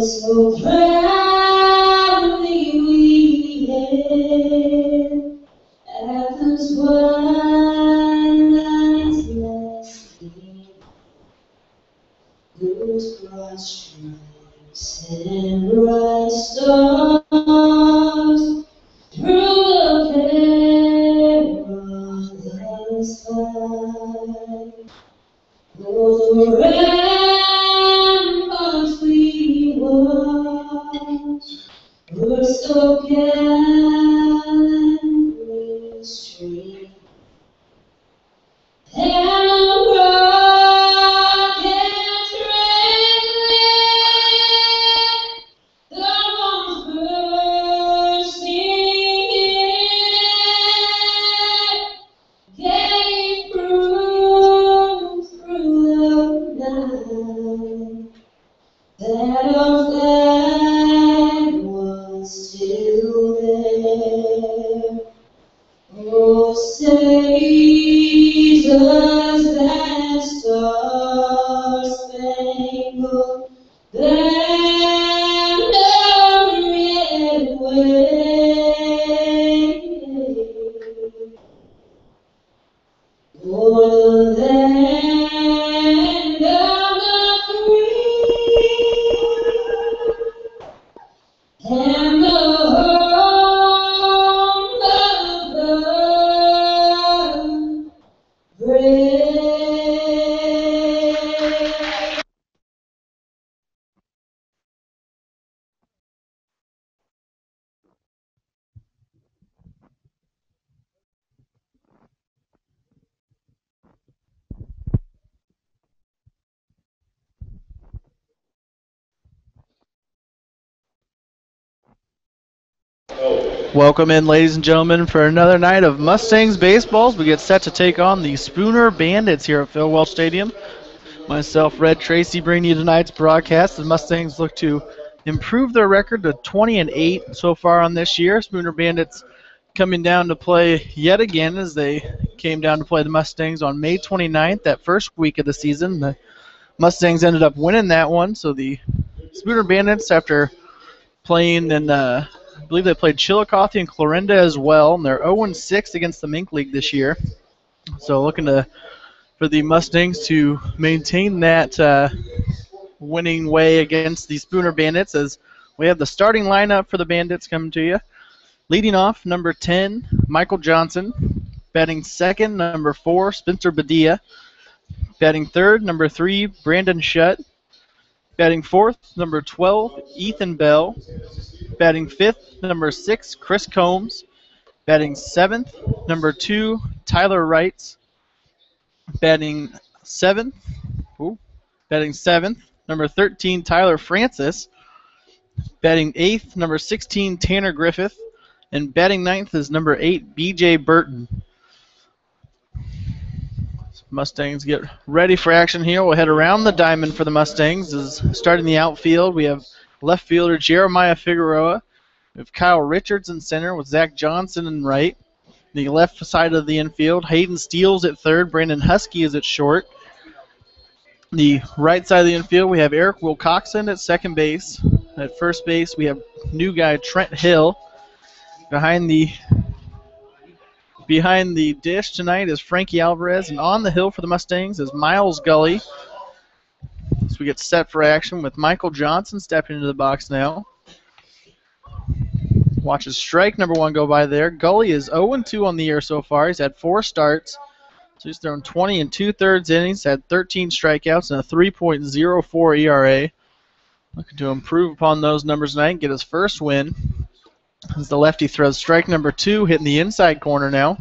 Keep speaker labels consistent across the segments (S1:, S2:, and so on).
S1: So proudly we hailed at the twilight's last gleam, those broad stripes and bright stars through the perilous fight. Those ramparts we watched were so gallantly streamed, and the rockets red lit, the bombs bursting in, gave proof through the night that our flag was still there. Oh, say does that star-spangled banner yet wave o'er the land of the free and the home of the brave.
S2: Welcome in, ladies and gentlemen, for another night of Mustangs baseballs. We get set to take on the Spooner Bandits here at Phil Welch Stadium. Myself, Red Tracy, bringing you tonight's broadcast. The Mustangs look to improve their record to 20-8 so far on this year. Spooner Bandits coming down to play yet again as they came down to play the Mustangs on May 29th, that first week of the season. The Mustangs ended up winning that one, so the Spooner Bandits, after playing in, I believe they played Chillicothe and Clarinda as well, and they're 0-6 against the Mink League this year. So looking for the Mustangs to maintain that winning way against the Spooner Bandits, as we have the starting lineup for the Bandits coming to you. Leading off, number 10, Michael Johnson. Batting second, number 4, Spencer Badia. Batting third, number 3, Brandon Shutt. Batting fourth, number 12, Ethan Bell. Batting fifth, number 6, Chris Combs. Batting seventh, number 2, Tyler Wrights. Batting seventh, number 13, Tyler Francis. Batting eighth, number 16, Tanner Griffith. And batting ninth is number 8, BJ Burton. Mustangs get ready for action here. We'll head around the diamond for the Mustangs. Is starting the outfield, we have left fielder Jeremiah Figueroa. We have Kyle Richards in center with Zach Johnson in right. The left side of the infield, Hayden Steele at third. Brandon Husky is at short. The right side of the infield, we have Eric Wilcoxon at second base. At first base, we have new guy Trent Hill. Behind the dish tonight is Frankie Alvarez, and on the hill for the Mustangs is Miles Gully. So we get set for action with Michael Johnson stepping into the box now. Watches strike number 1 go by there. Gully is 0-2 on the year so far. He's had 4 starts. So he's thrown 20 2/3 innings, had 13 strikeouts, and a 3.04 ERA. Looking to improve upon those numbers tonight and get his first win. As the lefty throws strike number 2, hitting the inside corner now.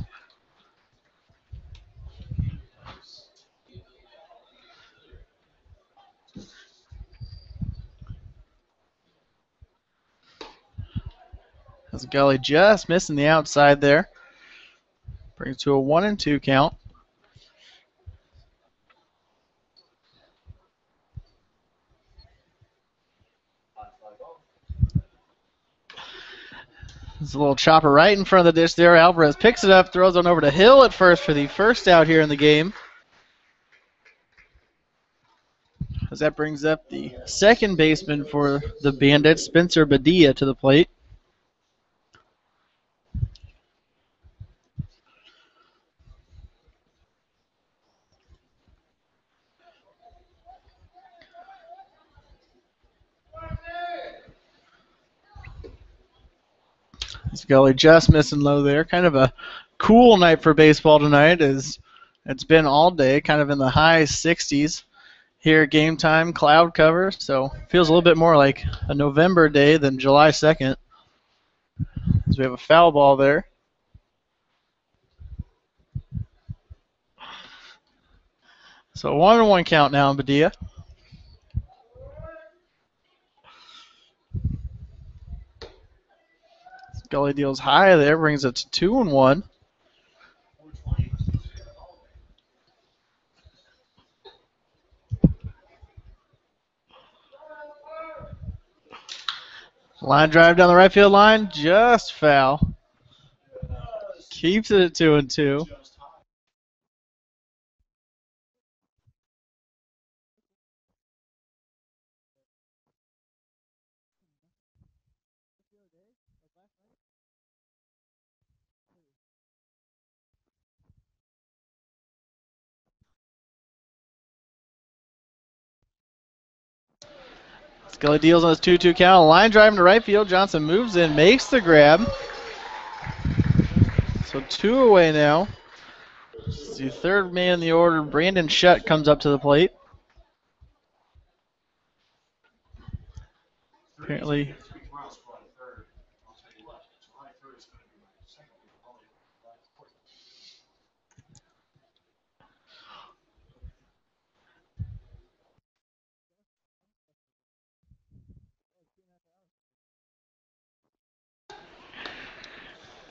S2: As Gully just missing the outside there. Brings to a 1-2 count. There's a little chopper right in front of the dish there. Alvarez picks it up, throws on over to Hill at first for the first out here in the game. As that brings up the second baseman for the Bandits, Spencer Badia, to the plate. Scully just missing low there. Kind of a cool night for baseball tonight, as it's been all day, kind of in the high 60s here at game time, cloud cover, so feels a little bit more like a November day than July 2nd. As we have a foul ball there. So 1-1 count now in Badia. Scully deals high there, brings it to 2-1. Line drive down the right field line, just foul. Keeps it at 2-2. Scully deals on his 2-2 count. Line drive to right field. Johnson moves in, makes the grab. So 2 away now. The third man in the order, Brandon Shutt, comes up to the plate. Apparently.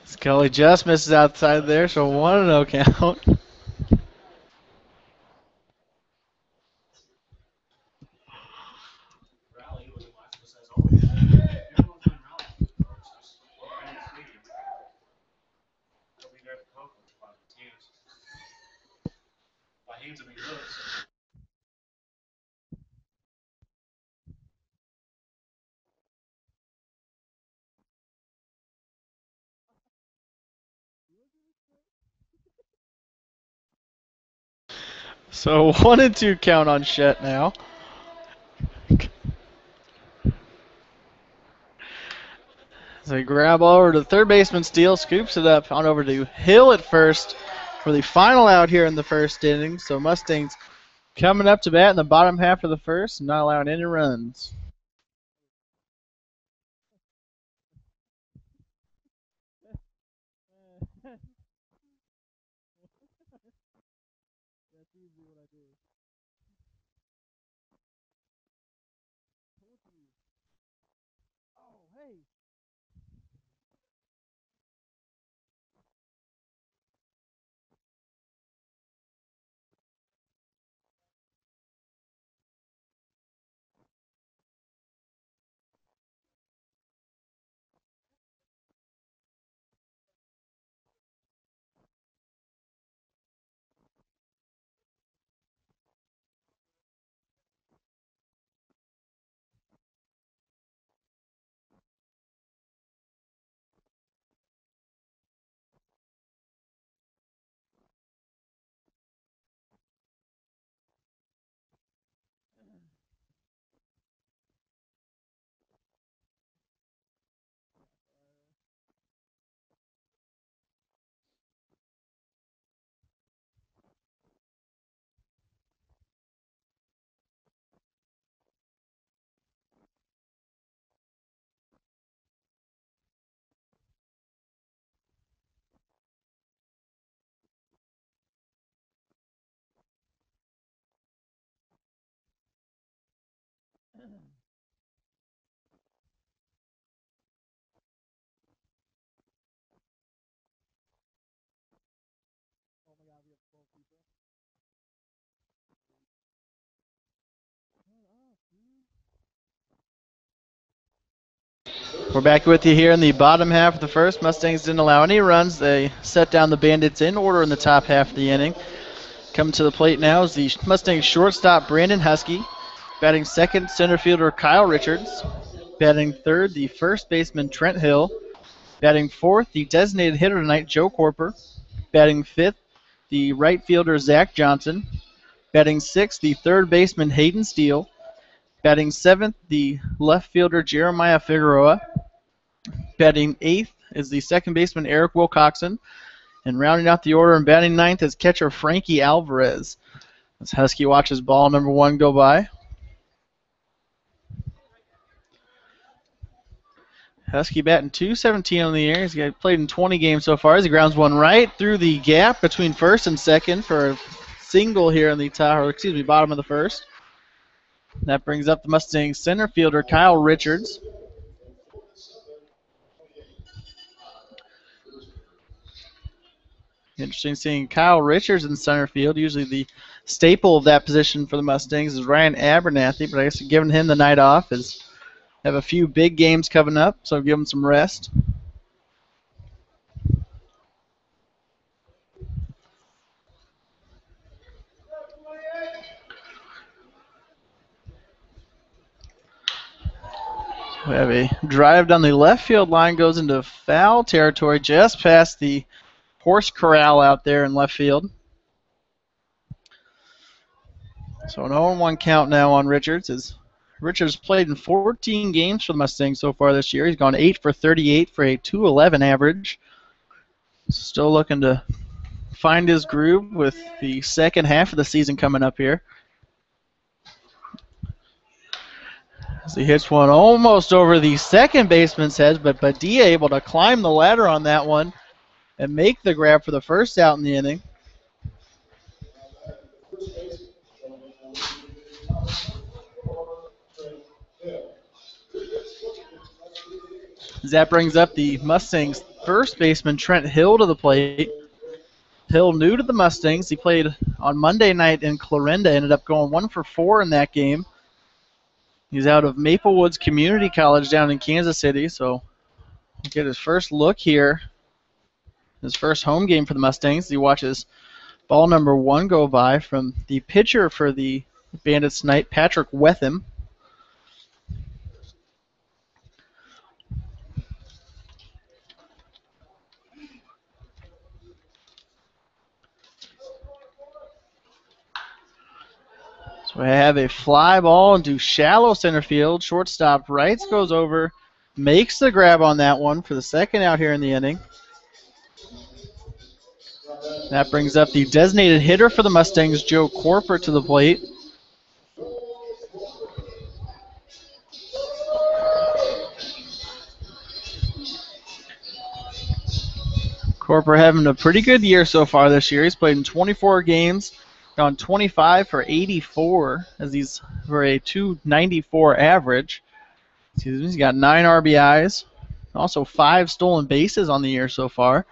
S2: Scully just misses outside there, so 1-0 count. So 1-2 count on Shutt now. So he grab over to the third baseman, Steele, scoops it up on over to Hill at first for the final out here in the first inning. So Mustangs coming up to bat in the bottom half of the first, not allowing any runs. We're back with you here in the bottom half of the first. Mustangs didn't allow any runs. They set down the Bandits in order in the top half of the inning. Coming to the plate now is the Mustangs shortstop Brandon Husky. Batting second, center fielder Kyle Richards. Batting third, the first baseman Trent Hill. Batting fourth, the designated hitter tonight, Joe Corper. Batting fifth, the right fielder Zach Johnson. Batting sixth, the third baseman Hayden Steele. Batting seventh, the left fielder Jeremiah Figueroa. Batting eighth is the second baseman Eric Wilcoxon. And rounding out the order and batting ninth is catcher Frankie Alvarez. As Husky watches ball number one go by. Husky batting .217 on the year. He's got played in 20 games so far. As he grounds one right through the gap between first and second for a single here in the top, or excuse me, bottom of the first. That brings up the Mustangs center fielder Kyle Richards. Interesting seeing Kyle Richards in center field. Usually the staple of that position for the Mustangs is Ryan Abernathy, but I guess giving him the night off is have a few big games coming up, so give him some rest. We have a drive down the left field line, goes into foul territory just past the horse corral out there in left field. So an 0-1 count now on Richards. As Richards played in 14 games for the Mustangs so far this year. He's gone 8 for 38 for a .211 average. Still looking to find his groove with the second half of the season coming up here. As he hits one almost over the second baseman's head, but Badia able to climb the ladder on that one and make the grab for the first out in the inning. As that brings up the Mustangs first baseman Trent Hill to the plate. Hill new to the Mustangs. He played on Monday night in Clarinda, ended up going 1 for 4 in that game. He's out of Maple Woods Community College down in Kansas City, so we'll get his first look here. His first home game for the Mustangs. He watches ball number one go by from the pitcher for the Bandits tonight, Patrick Wetham. So we have a fly ball into shallow center field. Shortstop Wrights goes over, makes the grab on that one for the second out here in the inning. That brings up the designated hitter for the Mustangs, Joe Corper, to the plate. Corper having a pretty good year so far this year. He's played in 24 games, gone 25 for 84 as he's for a .294 average. He's got 9 RBIs, also 5 stolen bases on the year so far.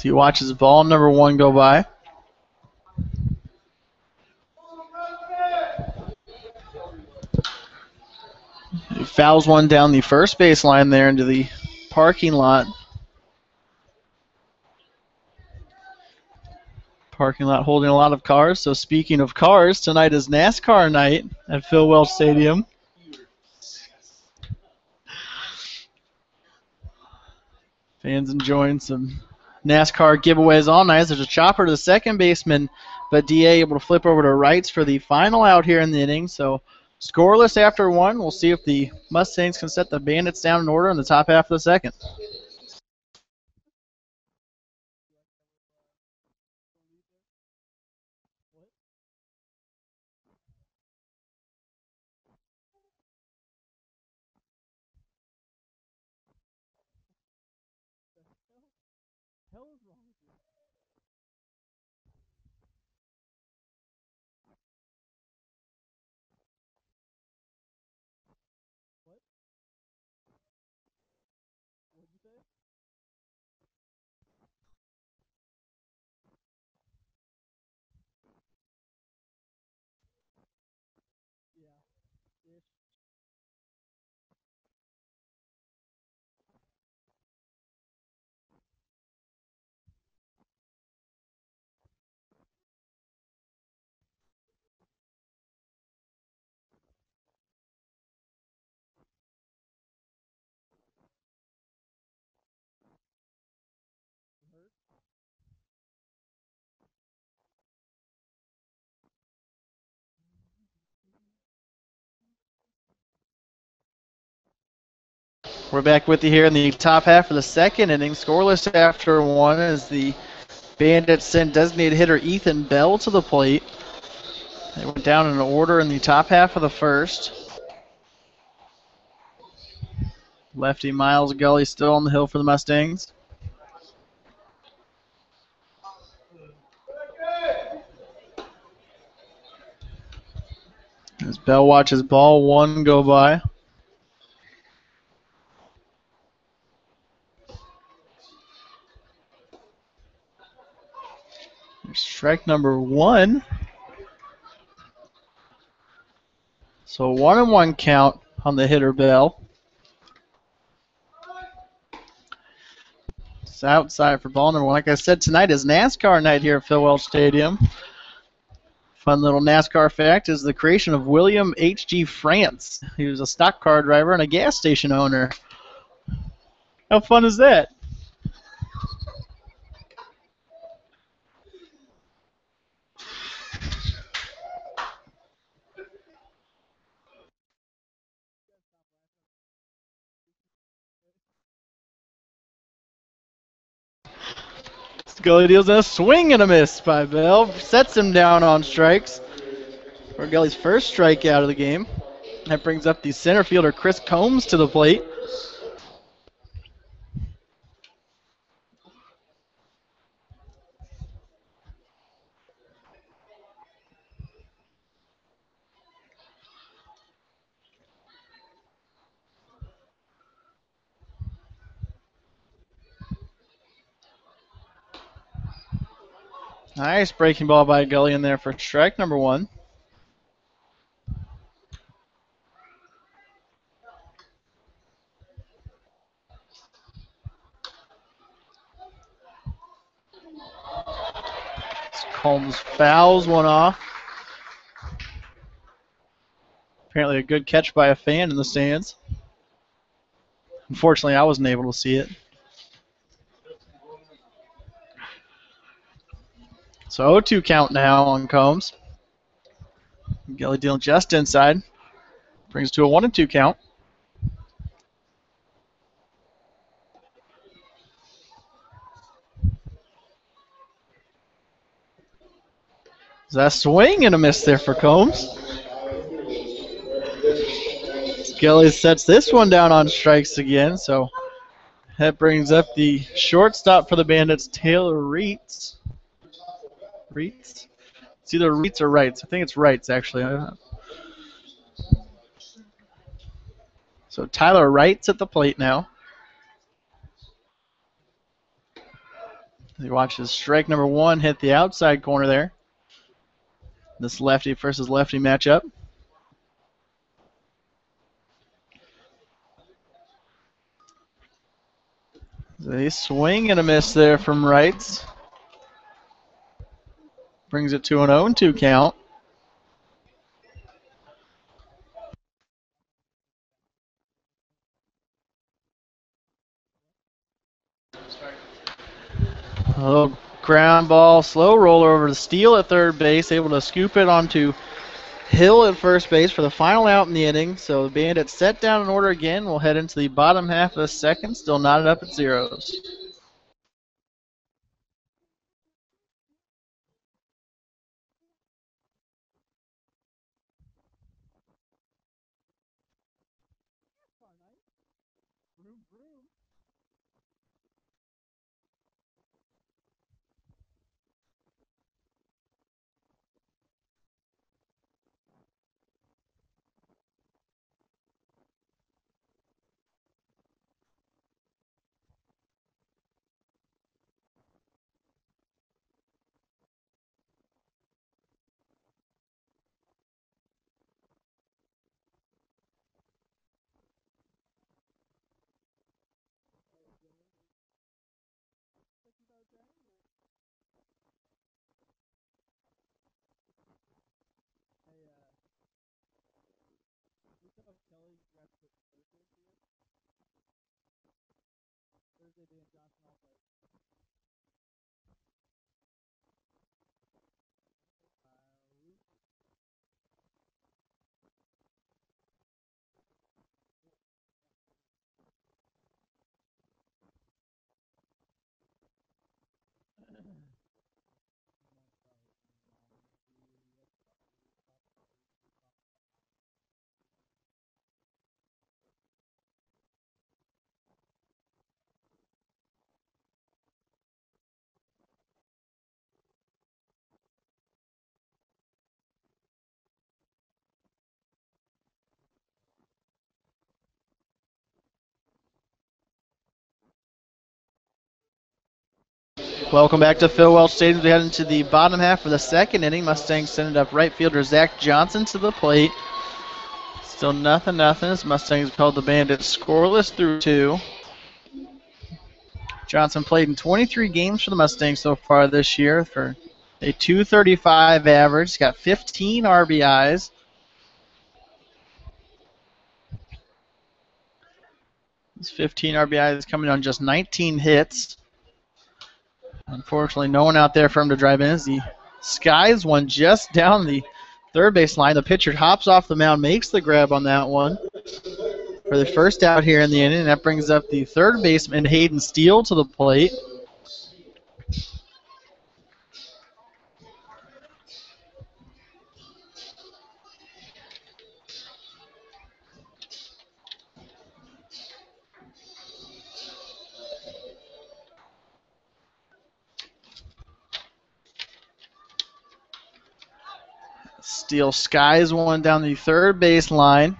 S2: So he watches ball number one go by. He fouls one down the first baseline there into the parking lot. Parking lot holding a lot of cars. So speaking of cars, tonight is NASCAR night at Phil Welch Stadium. Fans enjoying some NASCAR giveaways all night. There's a chopper to the second baseman, but DA able to flip over to rights for the final out here in the inning. So scoreless after one. We'll see if the Mustangs can set the Bandits down in order in the top half of the second. We're back with you here in the top half of the second inning. Scoreless after one as the Bandits sent designated hitter Ethan Bell to the plate. They went down in order in the top half of the first. Lefty Miles Gully still on the hill for the Mustangs. As Bell watches ball one go by. Strike number one. So 1-1 count on the hitter Bell. It's outside for ball number one. Like I said, tonight is NASCAR night here at Phil Welch Stadium. Fun little NASCAR fact is the creation of William H.G. France. He was a stock car driver and a gas station owner. How fun is that? Scully deals in a swing and a miss by Bell. Sets him down on strikes for Gully's first strikeout of the game. That brings up the center fielder Chris Combs to the plate. Nice breaking ball by Gully in there for strike number one. Combs fouls one off. Apparently a good catch by a fan in the stands. Unfortunately, I wasn't able to see it. So 0-2 count now on Combs. Gully dealing just inside. Brings to a 1-2 count. Is that a swing and a miss there for Combs? Gully sets this one down on strikes again, so that brings up the shortstop for the Bandits, Taylor Reitz. Reitz? It's either Reitz or Wrights. I think it's Wrights, actually. So Tyler Wright's at the plate now. He watches strike number one hit the outside corner there. This lefty versus lefty matchup. A swing and a miss there from Wrights. Brings it to an 0-2 count. A little ground ball, slow roller over to Steele at third base, able to scoop it onto Hill at first base for the final out in the inning. So the Bandits set down in order again. We'll head into the bottom half of the second, still knotted up at zeros. Welcome back to Phil Welch Stadium. We head into the bottom half of the second inning. Mustangs send it up right fielder Zach Johnson to the plate. Still nothing. As Mustangs held the Bandits scoreless through 2. Johnson played in 23 games for the Mustangs so far this year for a 235 average. He's got 15 RBIs. His 15 RBIs coming on just 19 hits. Unfortunately, no one out there for him to drive in as he skies one just down the third base line. The pitcher hops off the mound, makes the grab on that one for the first out here in the inning. That brings up the third baseman, Hayden Steele, to the plate. Steele skies one down the third base line.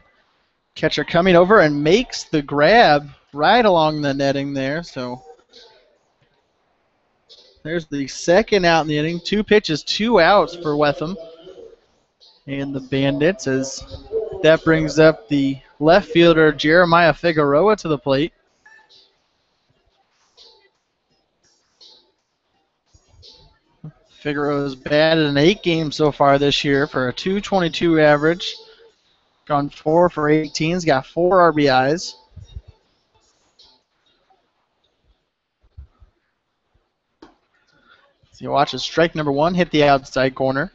S2: Catcher coming over and makes the grab right along the netting there. So there's the second out in the inning. 2 pitches, 2 outs for Wetham and the Bandits, as that brings up the left fielder Jeremiah Figueroa to the plate. Figueroa's batted in 8 games so far this year for a 222 average. Gone 4 for 18. He's got 4 RBIs. So you watch strike number 1 hit the outside corner.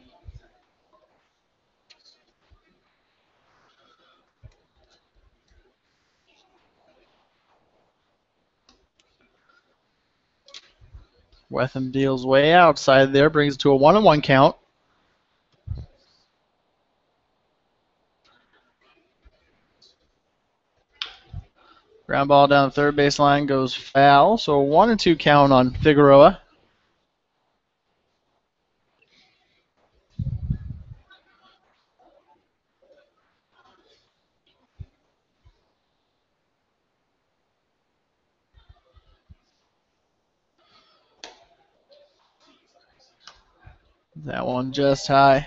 S2: Wetham deals way outside there, brings it to a 1-1 count. Ground ball down the third base line goes foul, so a 1-2 count on Figueroa. That one just high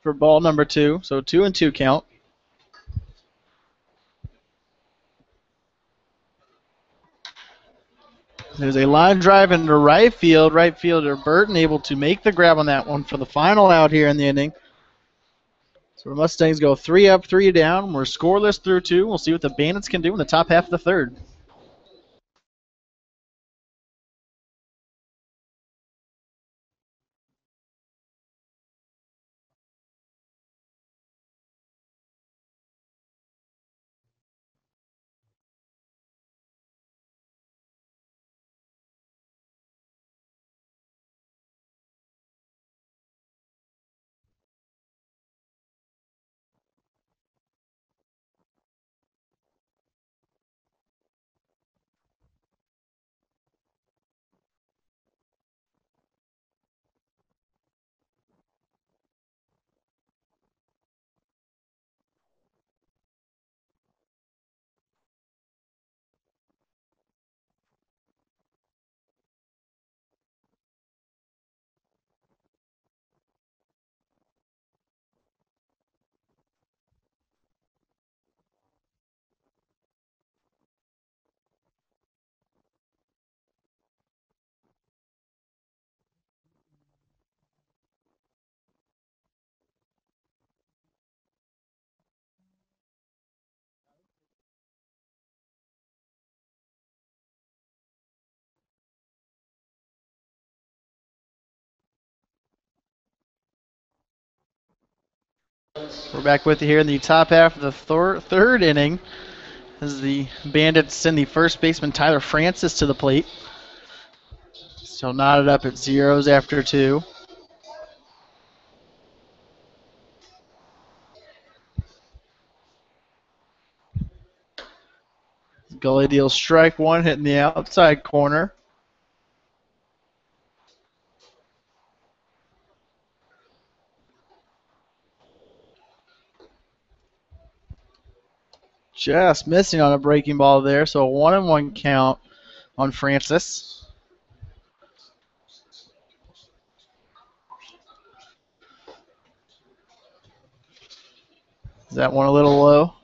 S2: for ball number 2, so 2-2 count. There's a line drive into right field. Right fielder Burton able to make the grab on that one for the final out here in the inning. So the Mustangs go 3 up, 3 down. We're scoreless through 2. We'll see what the Bandits can do in the top half of the third. We're back with you here in the top half of the third inning as the Bandits send the first baseman Tyler Francis to the plate. Still knotted up at 0s after 2. Gully deals strike 1, hitting the outside corner. Just missing on a breaking ball there, so a 1-1 count on Francis. Is that one a little low?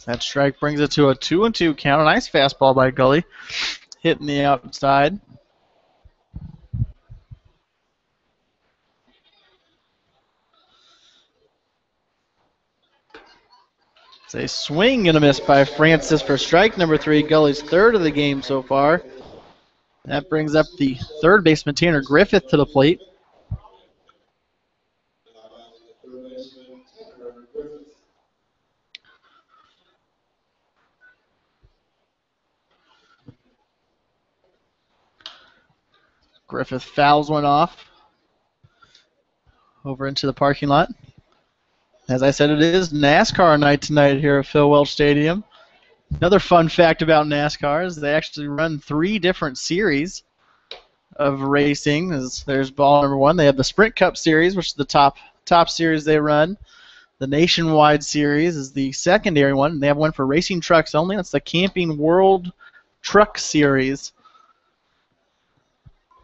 S2: That strike brings it to a 2-2 count. A nice fastball by Gully, hitting the outside. It's a swing and a miss by Francis for strike number 3. Gully's third of the game so far. That brings up the third baseman, Tanner Griffith, to the plate. Griffith fouls one off over into the parking lot. As I said, it is NASCAR night tonight here at Phil Welch Stadium. Another fun fact about NASCAR is they actually run 3 different series of racing. There's ball number 1. They have the Sprint Cup Series, which is the top series they run. The Nationwide Series is the secondary one. They have one for racing trucks only. That's the Camping World Truck Series.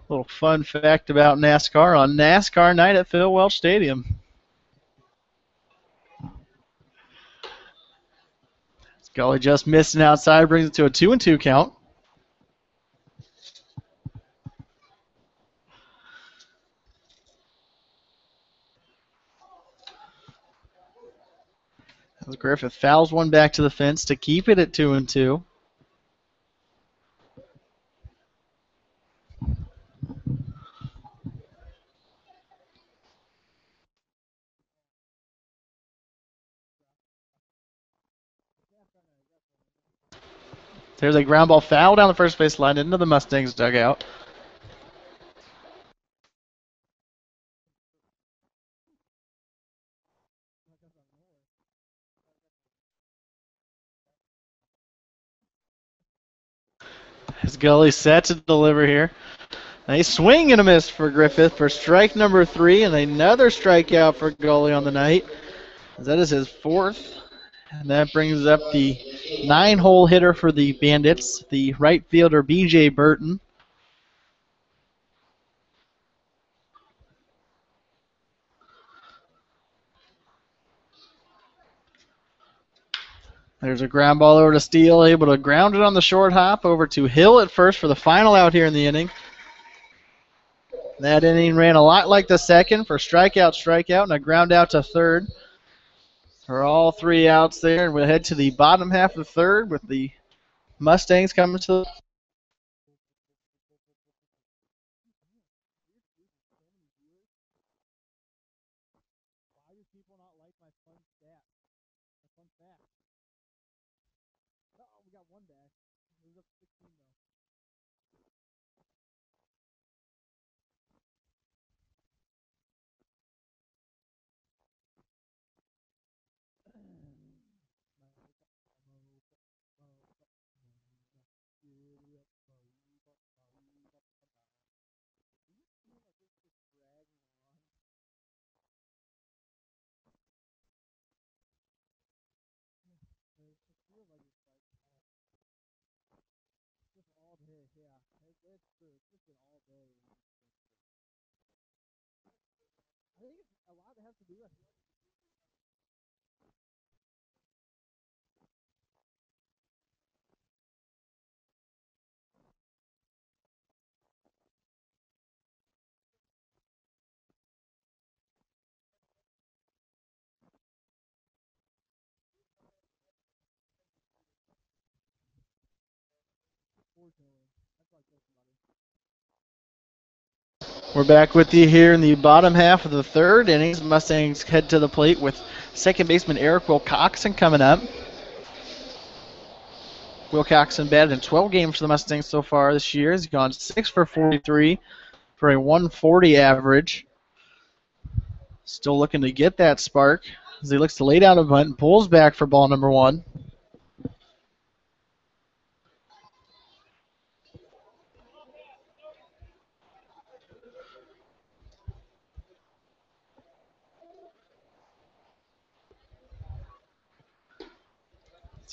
S2: Little fun fact about NASCAR on NASCAR night at Phil Welch Stadium. Scully just missing outside, brings it to a 2-2 count. As Griffith fouls one back to the fence to keep it at 2-2. There's a ground ball foul down the first base line into the Mustangs dugout. As Gully set to deliver here. A swing and a miss for Griffith for strike number 3, and another strikeout for Gully on the night. That is his 4th. And that brings up the 9-hole hitter for the Bandits, the right fielder B.J. Burton. There's a ground ball over to Steele, able to ground it on the short hop over to Hill at first for the final out here in the inning. That inning ran a lot like the second for strikeout, and a ground out to third for all 3 outs there. And we'll head to the bottom half of the third with the Mustangs coming to the We're back with you here in the bottom half of the third innings. Mustangs head to the plate with second baseman Eric Wilcoxon coming up. Wilcoxon batted in 12 games for the Mustangs so far this year. He's gone 6 for 43 for a 140 average. Still looking to get that spark as he looks to lay down a bunt and pulls back for ball number 1.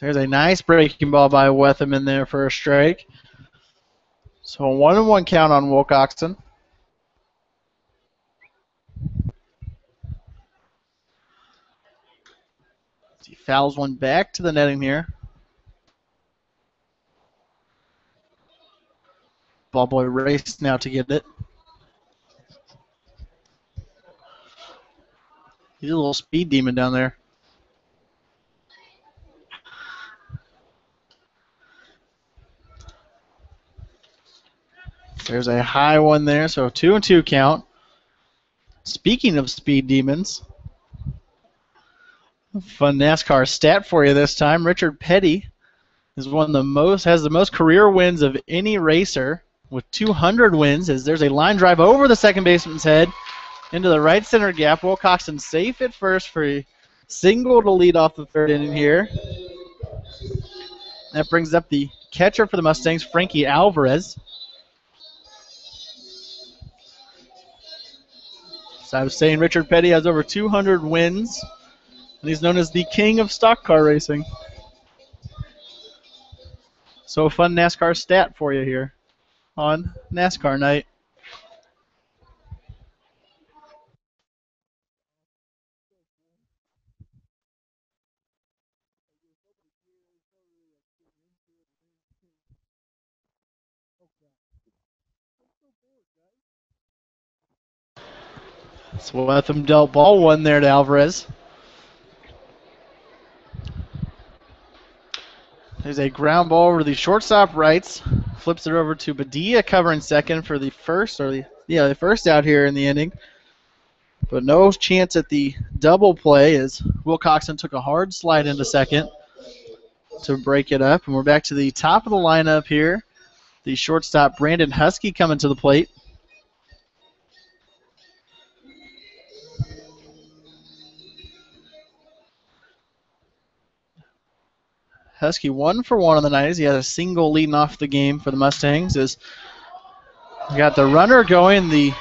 S2: There's a nice breaking ball by Wetham in there for a strike. So a 1-1 count on Wilcoxon. He fouls one back to the netting here. Ball boy race now to get it. He's a little speed demon down there. There's a high one there, so 2-2 count. Speaking of speed demons, fun NASCAR stat for you this time. Richard Petty has the most career wins of any racer with 200 wins. As there's a line drive over the second baseman's head into the right center gap. Wilcoxon safe at first for a single to lead off the third inning here. That brings up the catcher for the Mustangs, Frankie Alvarez. So I was saying Richard Petty has over 200 wins, and he's known as the king of stock car racing. So a fun NASCAR stat for you here on NASCAR night. So Wetham dealt ball one there to Alvarez. There's a ground ball over the shortstop rights. Flips it over to Badia covering second for the first out here in the inning. But no chance at the double play as Wilcoxon took a hard slide into second to break it up. And we're back to the top of the lineup here. The shortstop Brandon Husky coming to the plate. Husky 1 for 1 on the night as he has a single leading off the game for the Mustangs. As we got the runner going, the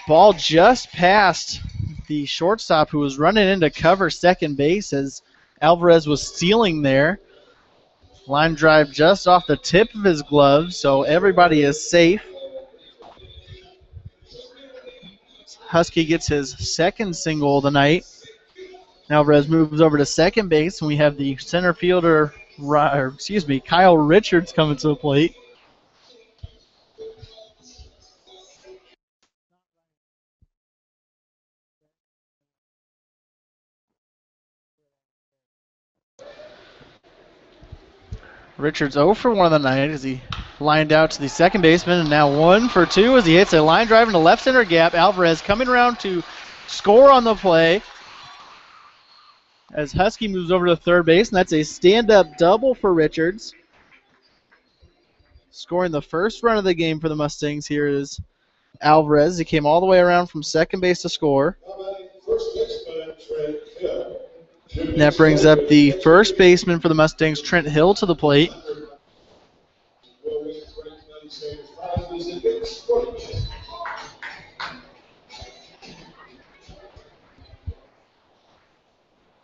S2: ball just passed the shortstop who was running in to cover second base as Alvarez was stealing there. Line drive just off the tip of his glove, so everybody is safe. Husky gets his second single of the night. Alvarez moves over to second base, and we have the center fielder, Kyle Richards coming to the plate. Richards 0 for 1 on the night as he lined out to the second baseman, and now 1 for 2 as he hits a line drive in the left center gap. Alvarez coming around to score on the play as Husky moves over to third base, and that's a stand-up double for Richards. Scoring the first run of the game for the Mustangs here is Alvarez. He came all the way around from second base to score. And that brings up the first baseman for the Mustangs, Trent Hill, to the plate.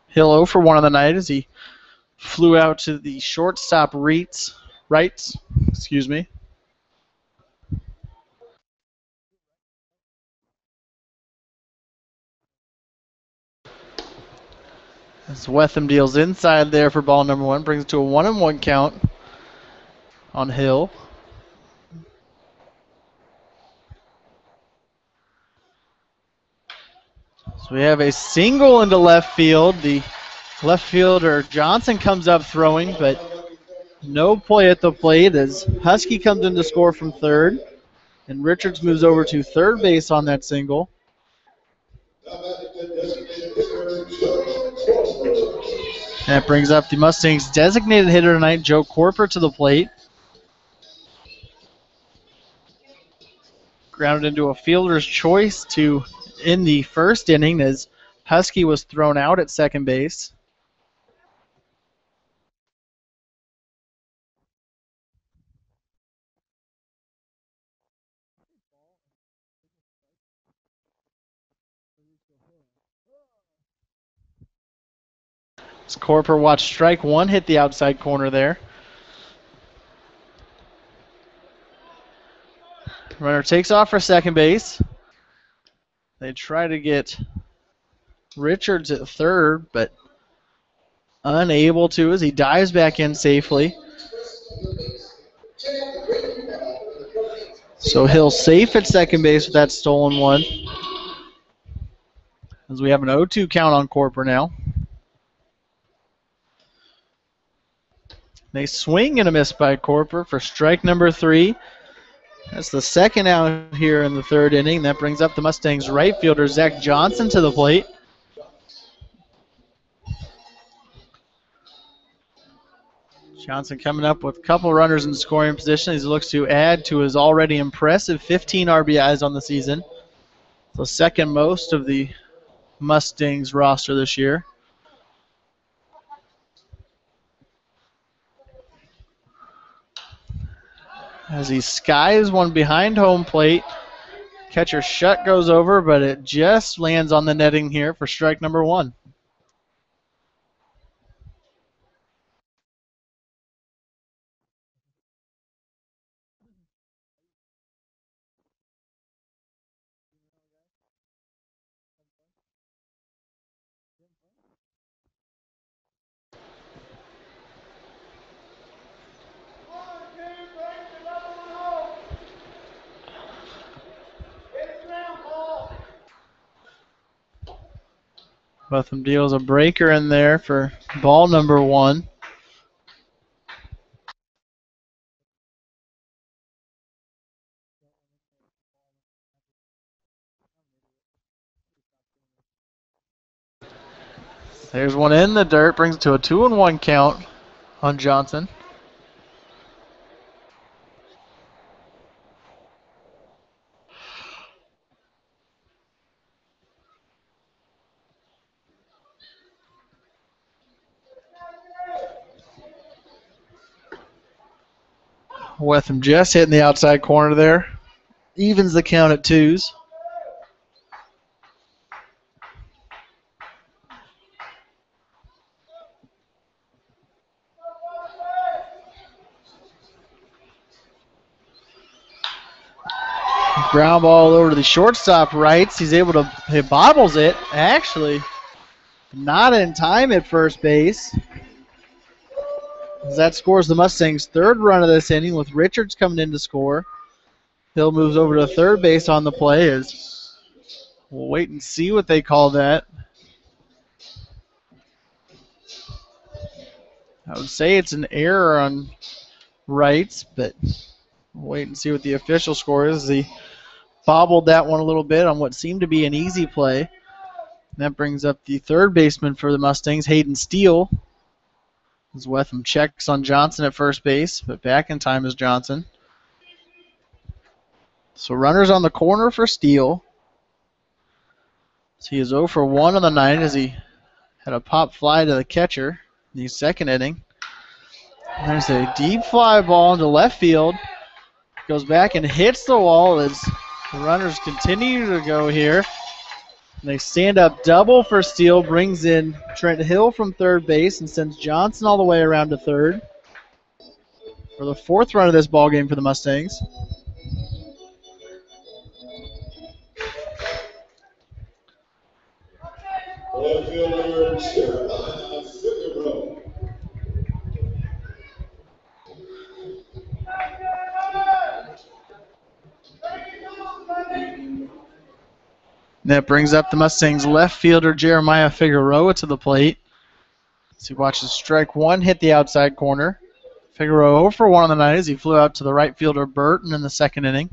S2: Hill 0 for 1 on the night as he flew out to the shortstop rights. As Wetham deals inside there for ball number 1, brings it to a 1-1 count on Hill. So we have a single into left field. The left fielder Johnson comes up throwing, but no play at the plate as Husky comes in to score from third, and Richards moves over to third base on that single. That brings up the Mustangs' designated hitter tonight, Joe Corper, to the plate. Grounded into a fielder's choice to end the first inning as Husky was thrown out at second base. As Corper watched strike one hit the outside corner there. Runner takes off for second base. They try to get Richards at third, but unable to as he dives back in safely. So Hill safe at second base with that stolen one. As we have an 0-2 count on Corper now. They swing and a miss by Corper for strike number 3. That's the second out here in the third inning. That brings up the Mustangs right fielder Zach Johnson to the plate. Johnson coming up with a couple runners in scoring position. He looks to add to his already impressive 15 RBIs on the season. The second most of the Mustangs roster this year. As he skies one behind home plate. Catcher shut goes over, but it just lands on the netting here for strike number 1. Botham deals a breaker in there for ball number 1. There's one in the dirt, brings it to a 2-1 count on Johnson. Wetham just hitting the outside corner there. Evens the count at 2s. Ground ball over to the shortstop rights. He's able to, he bobbles it. Actually, not in time at first base. As that scores the Mustangs' third run of this inning with Richards coming in to score. Hill moves over to third base on the play. As we'll wait and see what they call that. I would say it's an error on rights, but we'll wait and see what the official score is. He bobbled that one a little bit on what seemed to be an easy play. And that brings up the third baseman for the Mustangs, Hayden Steele. As Wetham checks on Johnson at first base, but back in time is Johnson. So runners on the corner for Steele. So he is 0 for 1 on the night as he had a pop fly to the catcher in the second inning. And there's a deep fly ball into left field. Goes back and hits the wall as the runners continue to go here. And they stand up double for Steele, brings in Trent Hill from third base and sends Johnson all the way around to third for the fourth run of this ball game for the Mustangs. That brings up the Mustangs left fielder Jeremiah Figueroa to the plate. As he watches strike 1 hit the outside corner. Figueroa 0 for 1 on the night as he flew out to the right fielder Burton in the second inning.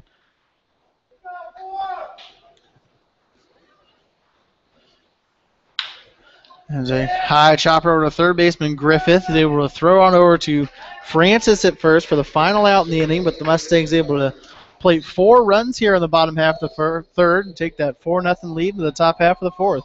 S2: There's a high chopper over to third baseman Griffith. He's able to throw on over to Francis at first for the final out in the inning, but the Mustangs able to plate 4 runs here in the bottom half of the third and take that 4-0 lead into the top half of the fourth.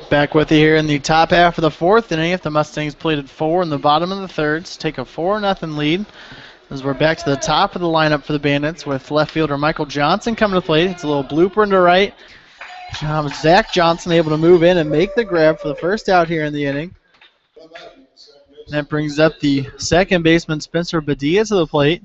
S2: Back with you here in the top half of the fourth inning. If the Mustangs pleaded 4 in the bottom of the thirds, take a 4-0 lead. As we're back to the top of the lineup for the Bandits with left fielder Michael Johnson coming to the plate. It's a little blooper into right. Zach Johnson able to move in and make the grab for the first out here in the inning. That brings up the second baseman Spencer Badia to the plate.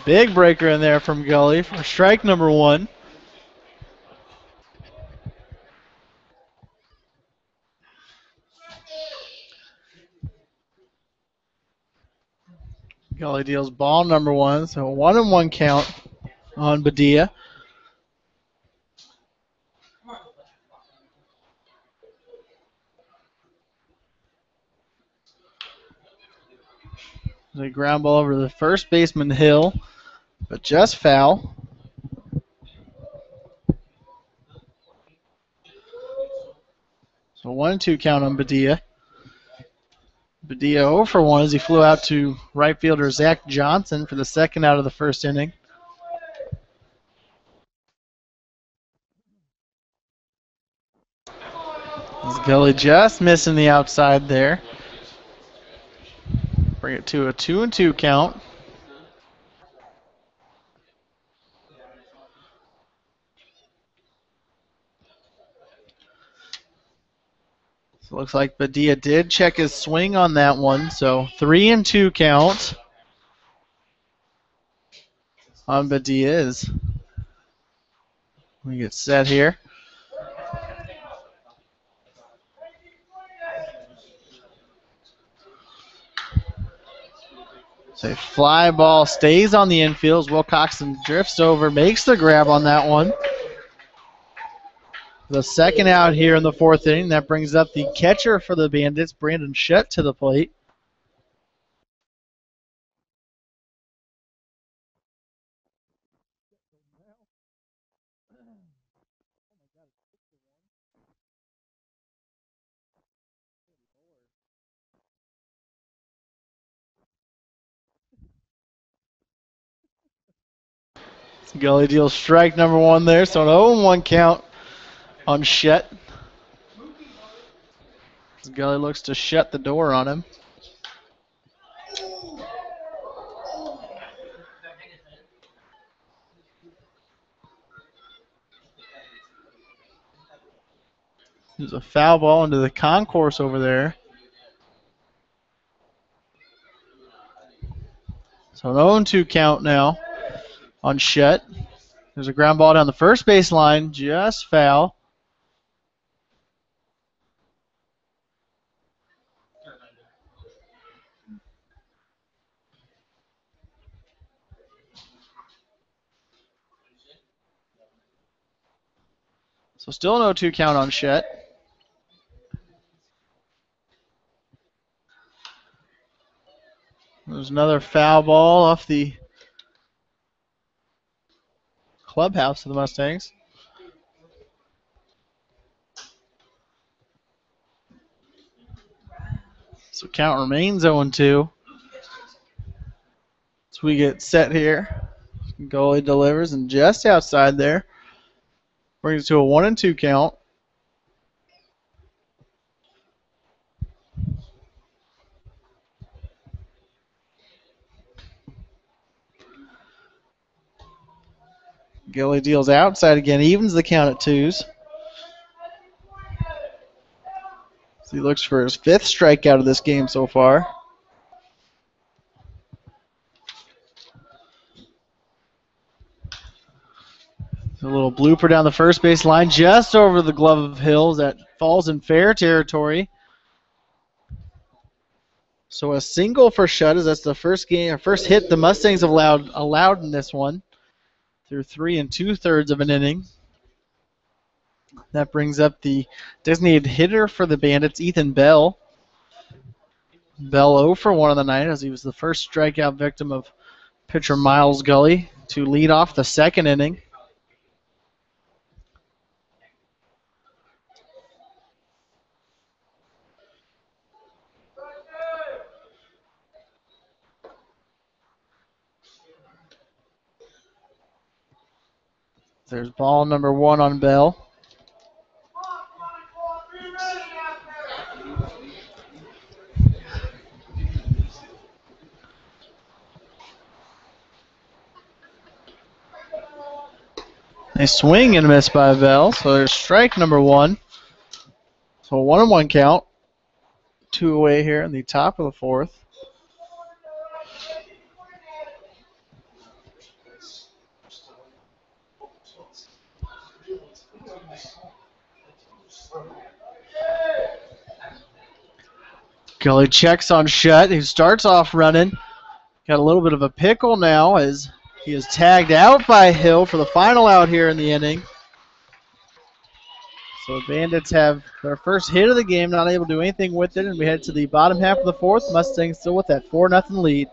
S2: Big breaker in there from Gully for strike number 1. Gully deals ball number 1, so a 1-1 count on Badia. A ground ball over to the first baseman Hill, but just foul. So 1-2 count on Badia. Badia 0 for 1 as he flew out to right fielder Zach Johnson for the second out of the first inning. Gully just missing the outside there. Bring it to a 2-2 count. So it looks like Badia did check his swing on that one. So 3-2 count on Badia as we get set here. So a fly ball stays on the infield. Wilcoxon drifts over, makes the grab on that one. The second out here in the fourth inning. That brings up the catcher for the Bandits, Brandon Shutt, to the plate. Gully deals strike number 1 there, so an 0-1 count on Shutt. Gully looks to shut the door on him. There's a foul ball into the concourse over there. So an 0-2 count now on Shutt. There's a ground ball down the first base line, just foul. So still an 0-2 count on Shutt. There's another foul ball off the clubhouse of the Mustangs. So count remains 0-2. So we get set here. Goalie delivers and just outside there. Brings it to a 1-2 count. Gilly deals outside again, evens the count at 2s. So he looks for his 5th strikeout of this game so far. A little blooper down the first base line, just over the glove of Hills. That falls in fair territory. So a single for Shutt, as that's the first hit the Mustangs have allowed in this one through 3 2/3 of an inning. That brings up the designated hitter for the Bandits, Ethan Bell. Bell 0 for 1 on the night, as he was the first strikeout victim of pitcher Miles Gully to lead off the second inning. There's ball number 1 on Bell. A swing and a miss by Bell, so there's strike number 1. So a 1-1 count. 2 away here in the top of the fourth. Gully checks on Shutt, who starts off running. Got a little bit of a pickle now as he is tagged out by Hill for the final out here in the inning. So the Bandits have their first hit of the game, not able to do anything with it, and we head to the bottom half of the fourth. Mustangs still with that 4-0 lead.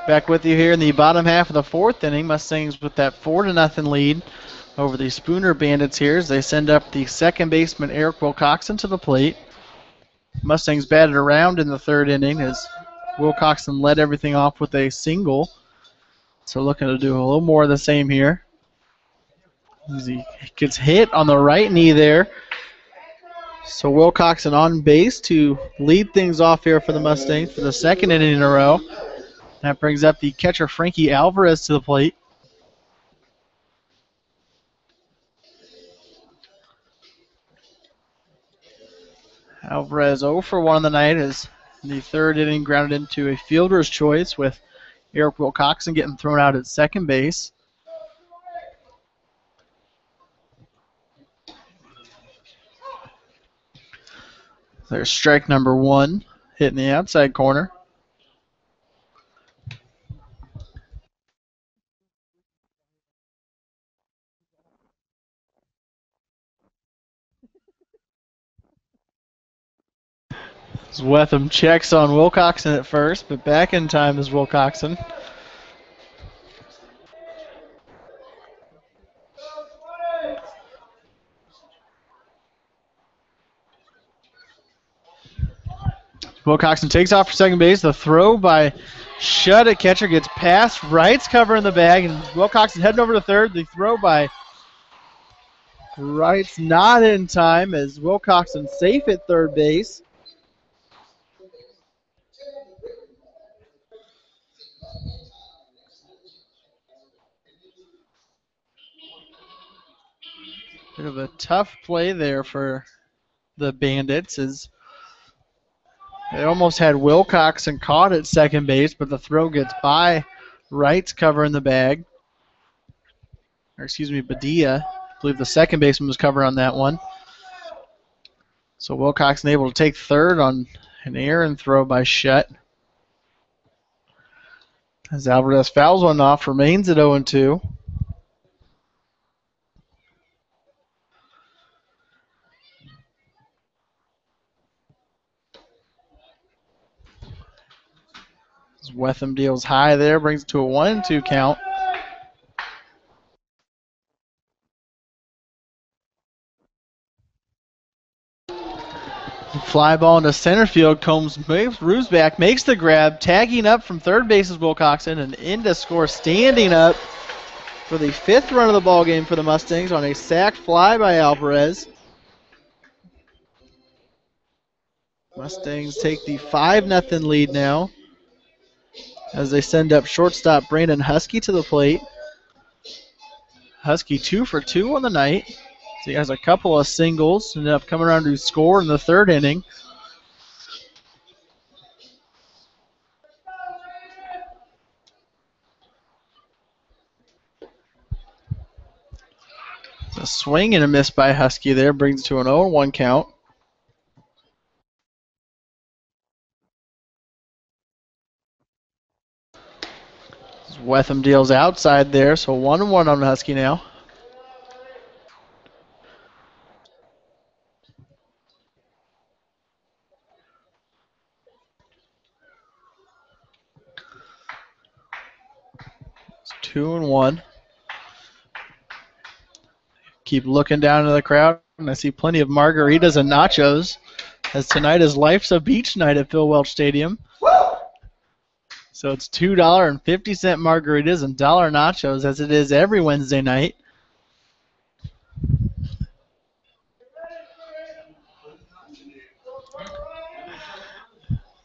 S2: Back with you here in the bottom half of the fourth inning. Mustangs with that 4-0 lead over the Spooner Bandits here as they send up the second baseman Eric Wilcoxon to the plate. Mustangs batted around in the third inning as Wilcoxon led everything off with a single. So looking to do a little more of the same here. As he gets hit on the right knee there. So Wilcoxon on base to lead things off here for the Mustangs for the second inning in a row. That brings up the catcher Frankie Alvarez to the plate. Alvarez 0 for 1 on the night as the third inning grounded into a fielder's choice with Eric Wilcoxon getting thrown out at second base. There's strike number 1, hitting the outside corner. Wetham checks on Wilcoxon at first, but back in time is Wilcoxon. Wilcoxon takes off for second base. The throw by Shutt at catcher gets past Wright's cover in the bag, and Wilcoxon heading over to third. The throw by Wright's not in time as Wilcoxon safe at third base. Bit of a tough play there for the Bandits as they almost had Wilcoxon caught at second base, but the throw gets by Wright's cover in the bag. Or excuse me, Badia. I believe the second baseman was covered on that one. So Wilcoxon able to take third on an errant throw by Shutt. As Alvarez fouls one off, remains at 0-2. Wetham deals high there, brings it to a 1-2 count. Fly ball into center field. Combs moves back, makes the grab, tagging up from third base is Wilcoxon, and in to score, standing up for the fifth run of the ball game for the Mustangs on a sac fly by Alvarez. Mustangs take the 5-0 lead now as they send up shortstop Brandon Husky to the plate. Husky 2 for 2 on the night. So he has a couple of singles, ended up coming around to score in the third inning. A swing and a miss by Husky there brings it to an 0-1 count. Wetham deals outside there, so 1-1 on Husky now. It's 2-1. Keep looking down into the crowd, and I see plenty of margaritas and nachos, as tonight is Life's a Beach night at Phil Welch Stadium. So it's $2.50 margaritas and $1 nachos, as it is every Wednesday night.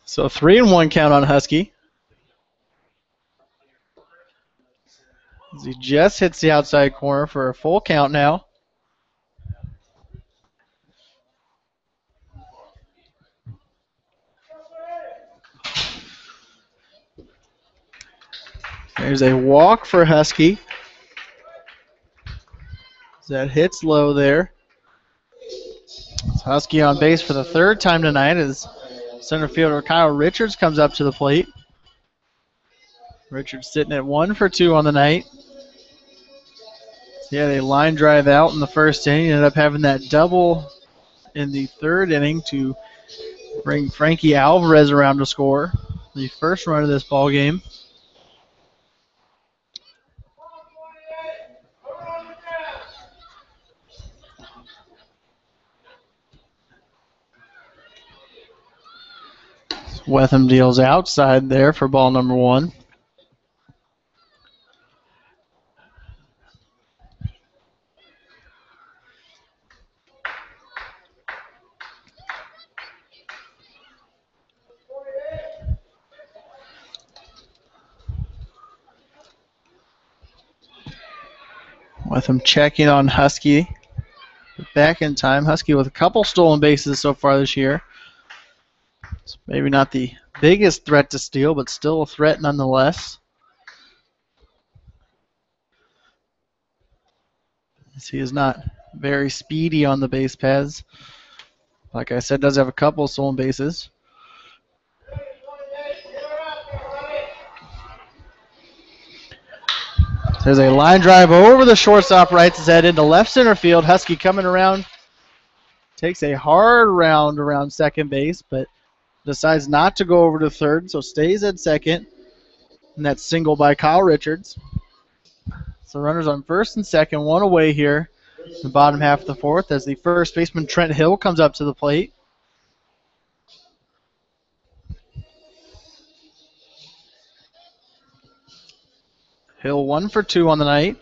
S2: So 3-1 count on Husky. As he just hits the outside corner for a full count now. There's a walk for Husky. That hits low there. It's Husky on base for the third time tonight as center fielder Kyle Richards comes up to the plate. Richards sitting at 1 for 2 on the night. He had a line drive out in the first inning. He ended up having that double in the third inning to bring Frankie Alvarez around to score the first run of this ball game. Wetham deals outside there for ball number 1. Wetham checking on Husky. Back in time. Husky with a couple stolen bases so far this year. It's maybe not the biggest threat to steal, but still a threat nonetheless. As he is not very speedy on the base paths. Like I said, does have a couple stolen bases. There's a line drive over the shortstop Wright's head into left center field. Husky coming around. Takes a hard round around second base, but decides not to go over to third, so stays at second. And that's single by Kyle Richards. So runners on first and second, one away here in the bottom half of the fourth as the first baseman Trent Hill comes up to the plate. Hill 1 for 2 on the night.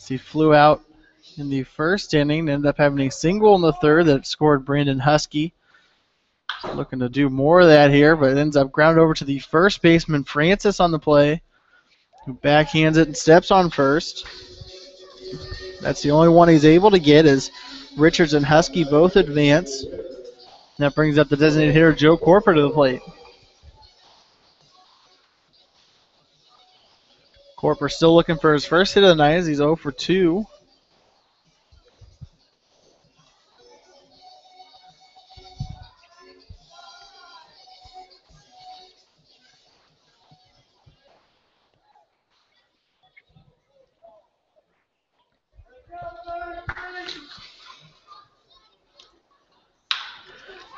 S2: He flew out in the first inning, ended up having a single in the third that scored Brandon Husky. Looking to do more of that here, but it ends up ground over to the first baseman, Francis, on the play, who backhands it and steps on first. That's the only one he's able to get as Richards and Husky both advance. That brings up the designated hitter, Joe Corper, to the plate. Corper still looking for his first hit of the night as he's 0 for 2.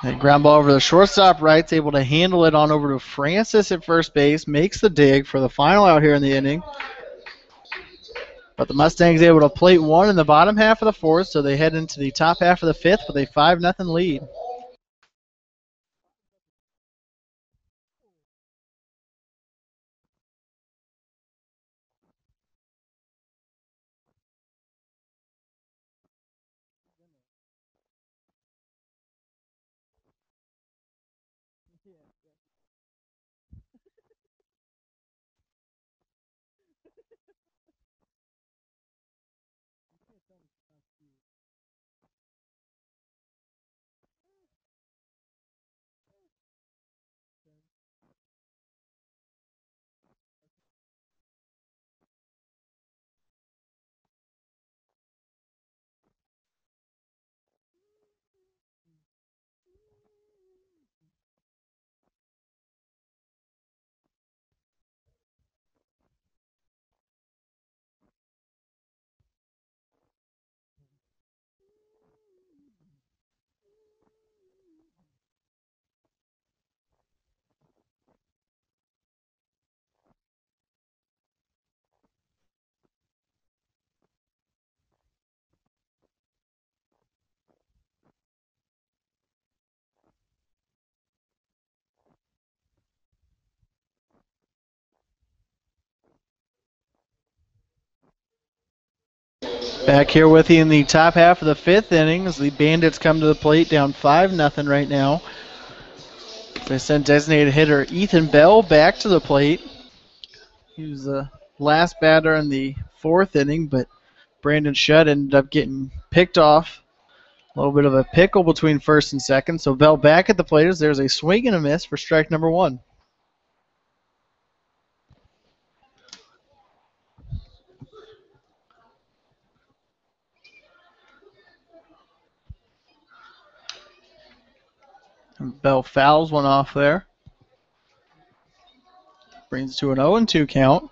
S2: A ground ball over the shortstop right's able to handle it on over to Francis at first base, makes the dig for the final out here in the inning. But the Mustangs able to plate one in the bottom half of the fourth, so they head into the top half of the fifth with a 5-0 lead. Back here with you in the top half of the fifth inning as the Bandits come to the plate down 5-0 right now. They send designated hitter Ethan Bell back to the plate. He was the last batter in the fourth inning, but Brandon Shutt ended up getting picked off. A little bit of a pickle between first and second. So Bell back at the plate as there's a swing and a miss for strike number 1. And Bell fouls one off there. Brings it to an 0-2 count.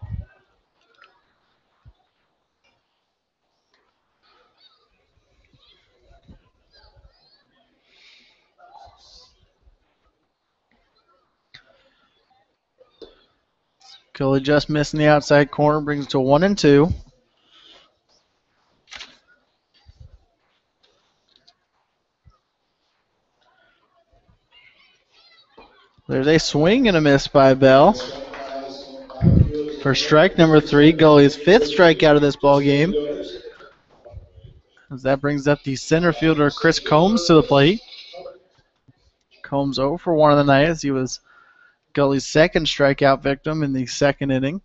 S2: Gully just missing the outside corner, brings it to 1-2. There's a swing and a miss by Bell for strike number 3. Gully's 5th strikeout of this ball game. As that brings up the center fielder Chris Combs to the plate. Combs 0 for 1 of the night as he was Gully's 2nd strikeout victim in the second inning.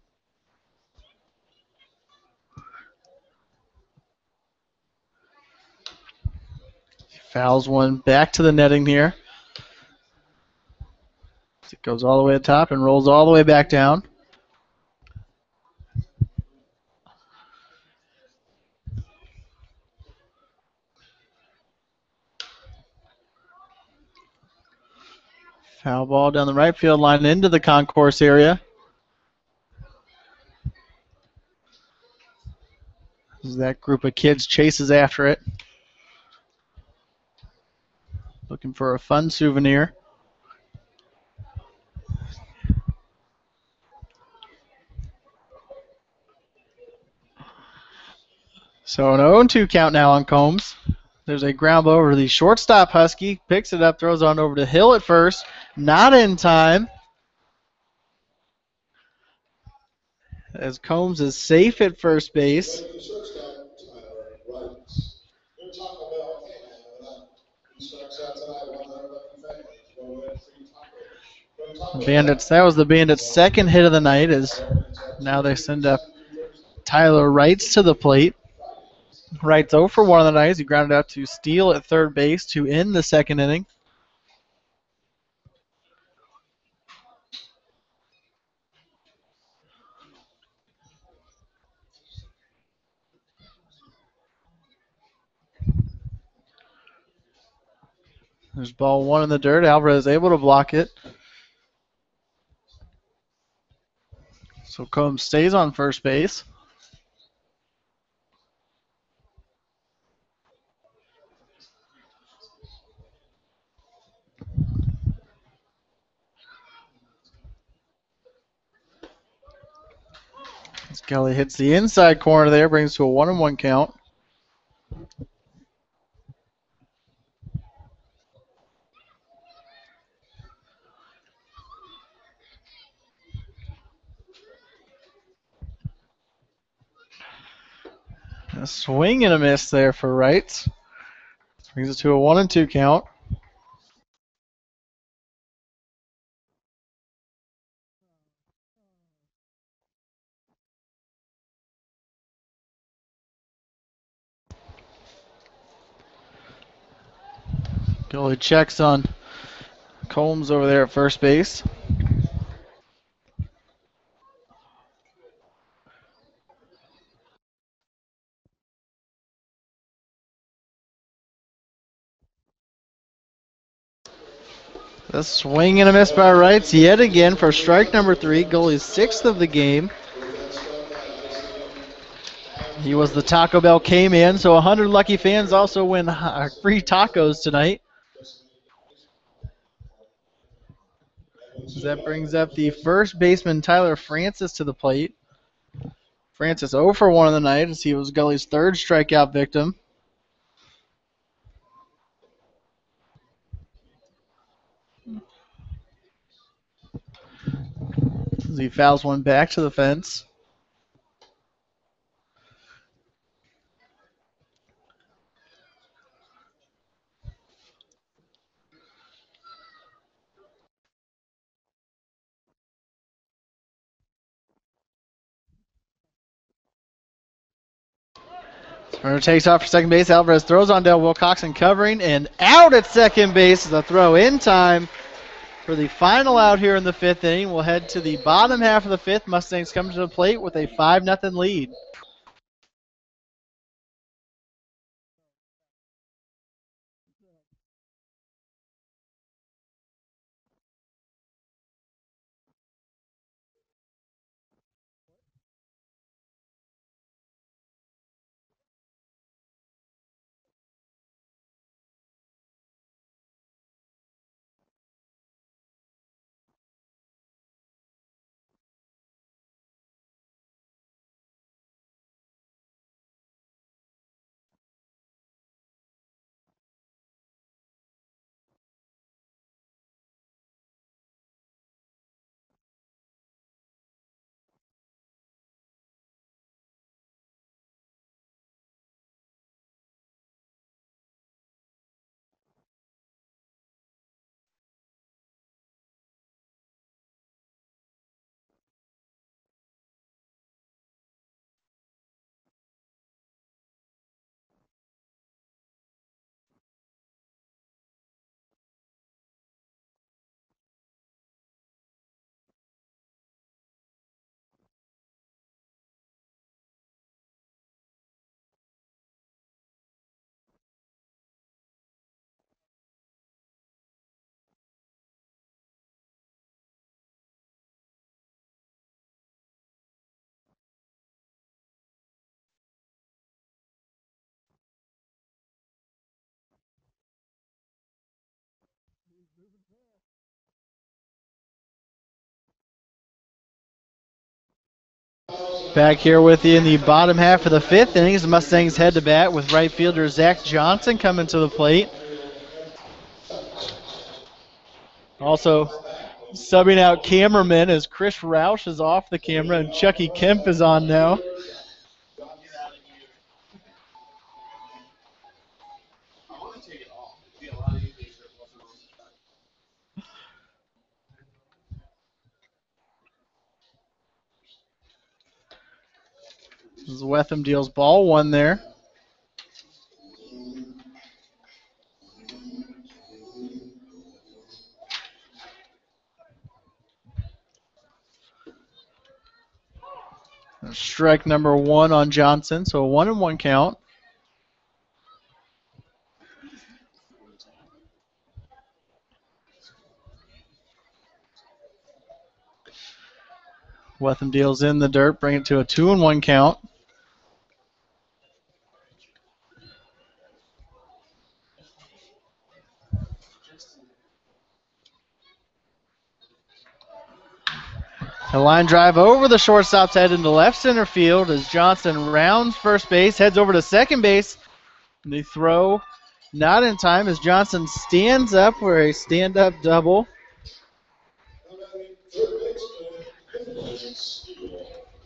S2: Fouls one back to the netting here. It goes all the way to the top and rolls all the way back down. Foul ball down the right field line into the concourse area. As that group of kids chases after it. Looking for a fun souvenir. So an 0-2 count now on Combs. There's a ground ball over to the shortstop Husky. Picks it up, throws on over to Hill at first. Not in time. as Combs is safe at first base. Bandits. That was the Bandits' second hit of the night. As now they send up Tyler Wrights to the plate. Wrights 0 for 1 of the night. He grounded out to Steele at third base to end the second inning. There's ball one in the dirt. Alvarez able to block it. So Combs stays on first base. As Kelly hits the inside corner there, brings to a 1-1 count. A swing and a miss there for Wrights. Brings it to a 1-2 count. Kelly checks on Combs over there at first base. The swing and a miss by Wrights yet again for strike number 3. Goalie's 6th of the game. He was the Taco Bell K-Man, so 100 lucky fans also win free tacos tonight. That brings up the first baseman, Tyler Francis, to the plate. Francis 0 for 1 of the night as he was Gully's third strikeout victim. As he fouls one back to the fence. Turner takes off for second base. Alvarez throws on Del Wilcoxon covering and out at second base is a throw in time for the final out here in the 5th inning. We'll head to the bottom half of the 5th. Mustangs come to the plate with a 5-0 lead. Back here with you in the bottom half of the 5th inning. The Mustangs head to bat with right fielder Zach Johnson coming to the plate. Also Subbing out cameraman as Chris Roush is off the camera and Chucky Kemp is on now. As Wetham deals ball one there. Strike number 1 on Johnson, so a 1-1 count. Wetham deals in the dirt, bring it to a 2-1 count. A line drive over the shortstop's head into left center field as Johnson rounds first base, heads over to second base. And the throw not in time as Johnson stands up for a stand-up double.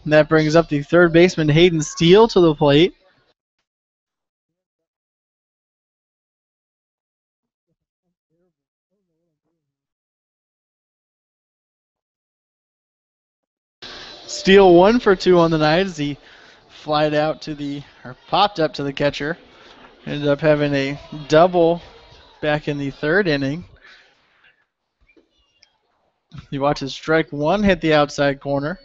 S2: And that brings up the third baseman Hayden Steele to the plate. Steele 1 for 2 on the night as he popped up to the catcher. Ended up having a double back in the third inning. You watch his strike 1 hit the outside corner.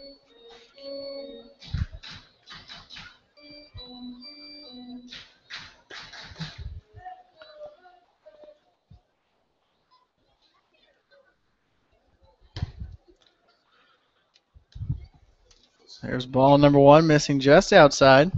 S2: There's ball number 1 missing just outside.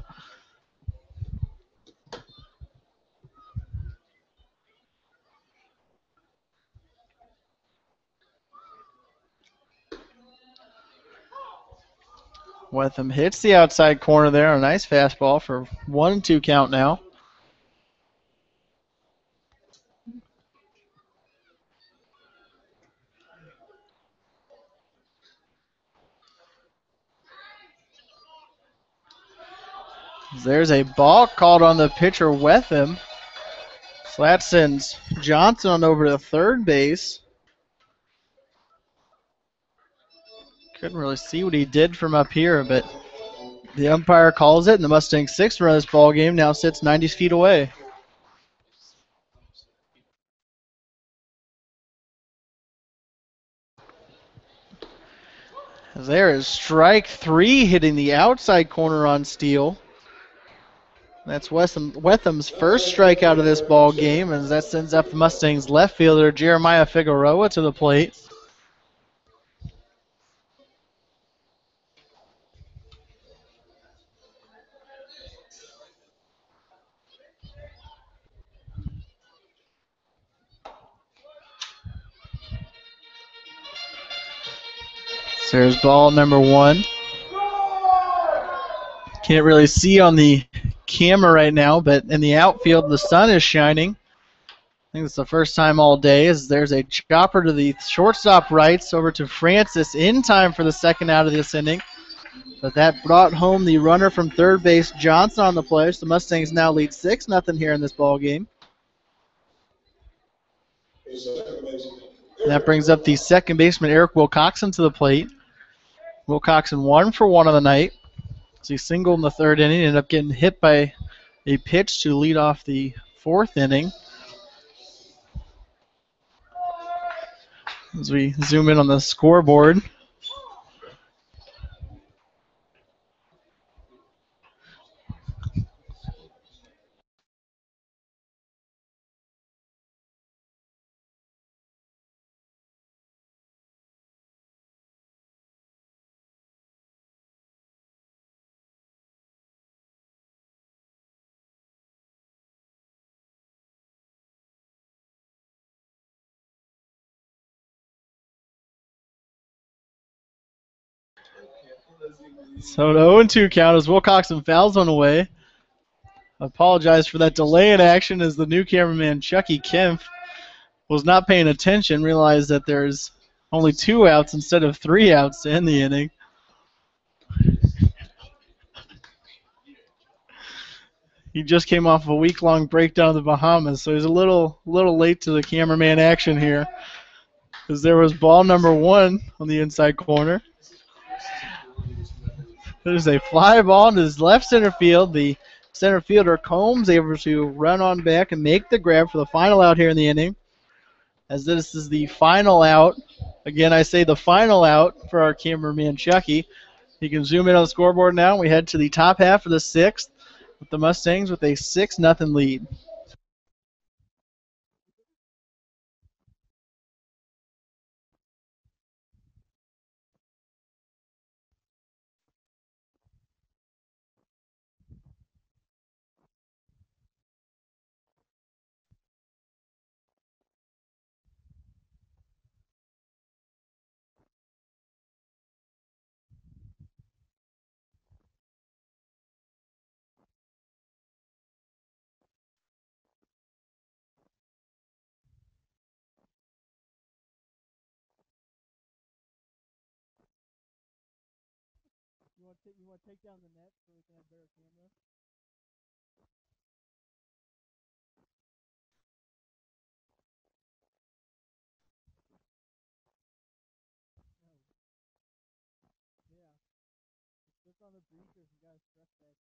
S2: Wetham hits the outside corner there. A nice fastball for 1-2 count now. There's a balk called on the pitcher Wetham. So that sends Johnson on over to third base. Couldn't really see what he did from up here, but the umpire calls it, and the Mustangs' 6th run of this ball game now sits 90 feet away. There is strike 3 hitting the outside corner on Steele. That's Wetham's first strikeout of this ball game, as that sends up the Mustangs' left fielder Jeremiah Figueroa to the plate. So there's ball number 1. Can't really see on the camera right now, but in the outfield the sun is shining. I think it's the first time all day as there's a chopper to the shortstop rights over to Francis in time for the second out of this inning. But that brought home the runner from third base, Johnson, on the play. So the Mustangs now lead 6-0 here in this ball game. And that brings up the second baseman, Eric Wilcoxon, to the plate. Wilcoxon 1 for 1 on the night. So he singled in the third inning, ended up getting hit by a pitch to lead off the fourth inning. As we zoom in on the scoreboard. So an 0-2 count as Wilcoxon fouls one away. I apologize for that delay in action as the new cameraman, Chucky Kemp, was not paying attention, realized that there's Only 2 outs instead of 3 outs to end the inning. He just came off a week-long break down in the Bahamas, so he's a little late to the cameraman action here. Because there was ball number 1 on the inside corner. There's a fly ball into his left center field. The center fielder Combs able to run on back and make the grab for the final out here in the inning. As this is the final out. Again, I say the final out for our cameraman Chucky. He can zoom in on the scoreboard now. We head to the top half of the 6th with the Mustangs with a 6-0 lead. You want to take down the net so we can have better camera? Yeah. Just on the bleachers, you got to stress that.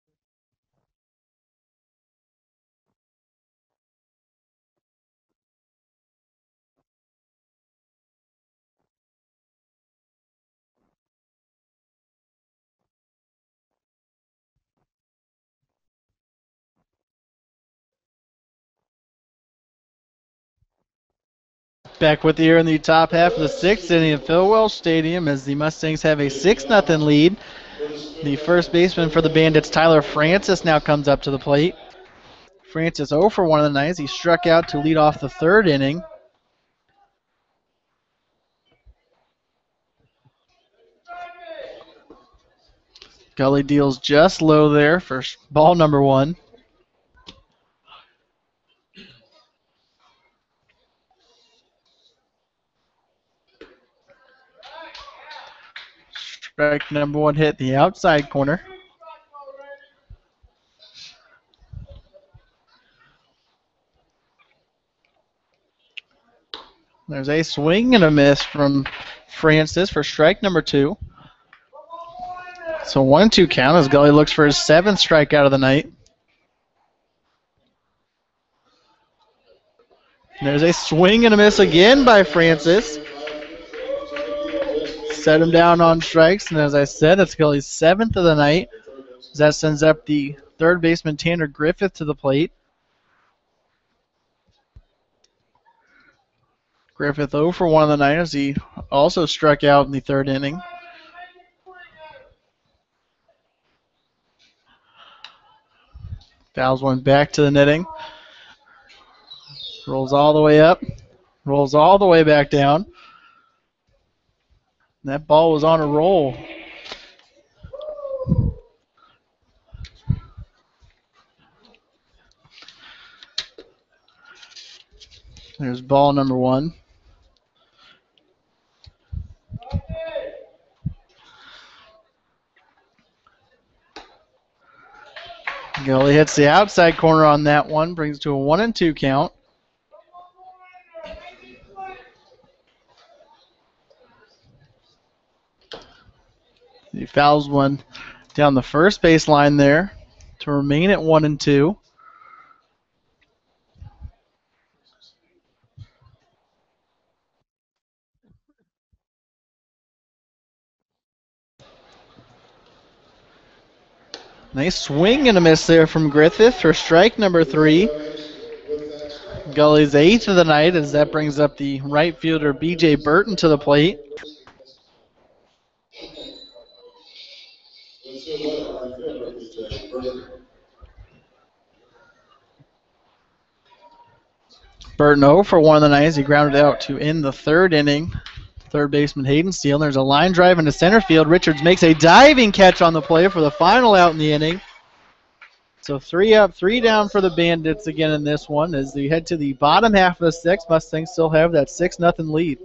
S2: Back with you here in the top half of the 6th inning at Phil Welsh Stadium as the Mustangs have a 6-0 lead. The first baseman for the Bandits, Tyler Francis, now comes up to the plate. Francis 0 for 1 of the night. He struck out to lead off the 3rd inning. Gully deals just low there for ball number 1. Strike number 1 hit the outside corner. There's a swing and a miss from Francis for strike number 2. So 1-2 count as Gully looks for his 7th strikeout of the night. There's a swing and a miss again by Francis. Set him down on strikes, and as I said, it's Gully's 7th of the night. That sends up the 3rd baseman Tanner Griffith to the plate. Griffith 0 for 1 of the night as he also struck out in the 3rd inning. Fouls one back to the netting. Rolls all the way up. Rolls all the way back down. And that ball was on a roll. There's ball number 1. Gully hits the outside corner on that one, brings it to a 1-2 count. He fouls one down the first baseline there to remain at 1-2. Nice swing and a miss there from Griffith for strike number 3. Gully's 8th of the night as that brings up the right fielder B.J. Burton to the plate. Burton 0 for 1 of the night as he grounded out to end the 3rd inning. 3rd baseman Hayden Steele. There's a line drive into center field. Richards makes a diving catch on the play for the final out in the inning. So 3 up, 3 down for the Bandits again in this one as they head to the bottom half of the 6th. Mustangs still have that 6-0 lead.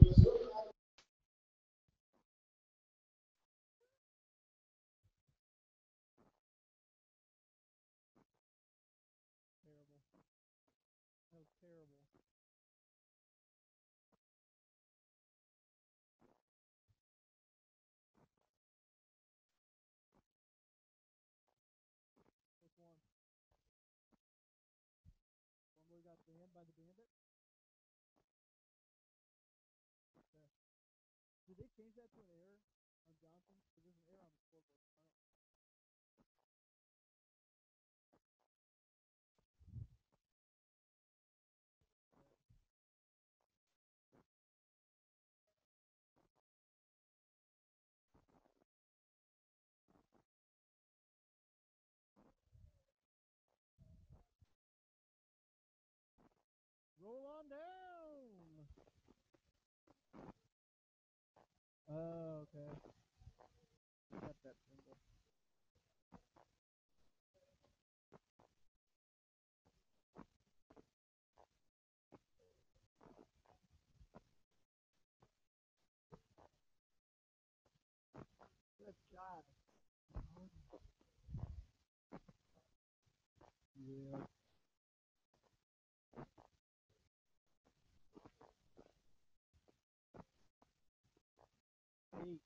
S2: Roll on down. Oh, okay. Got that single. Good shot. Yeah. 8.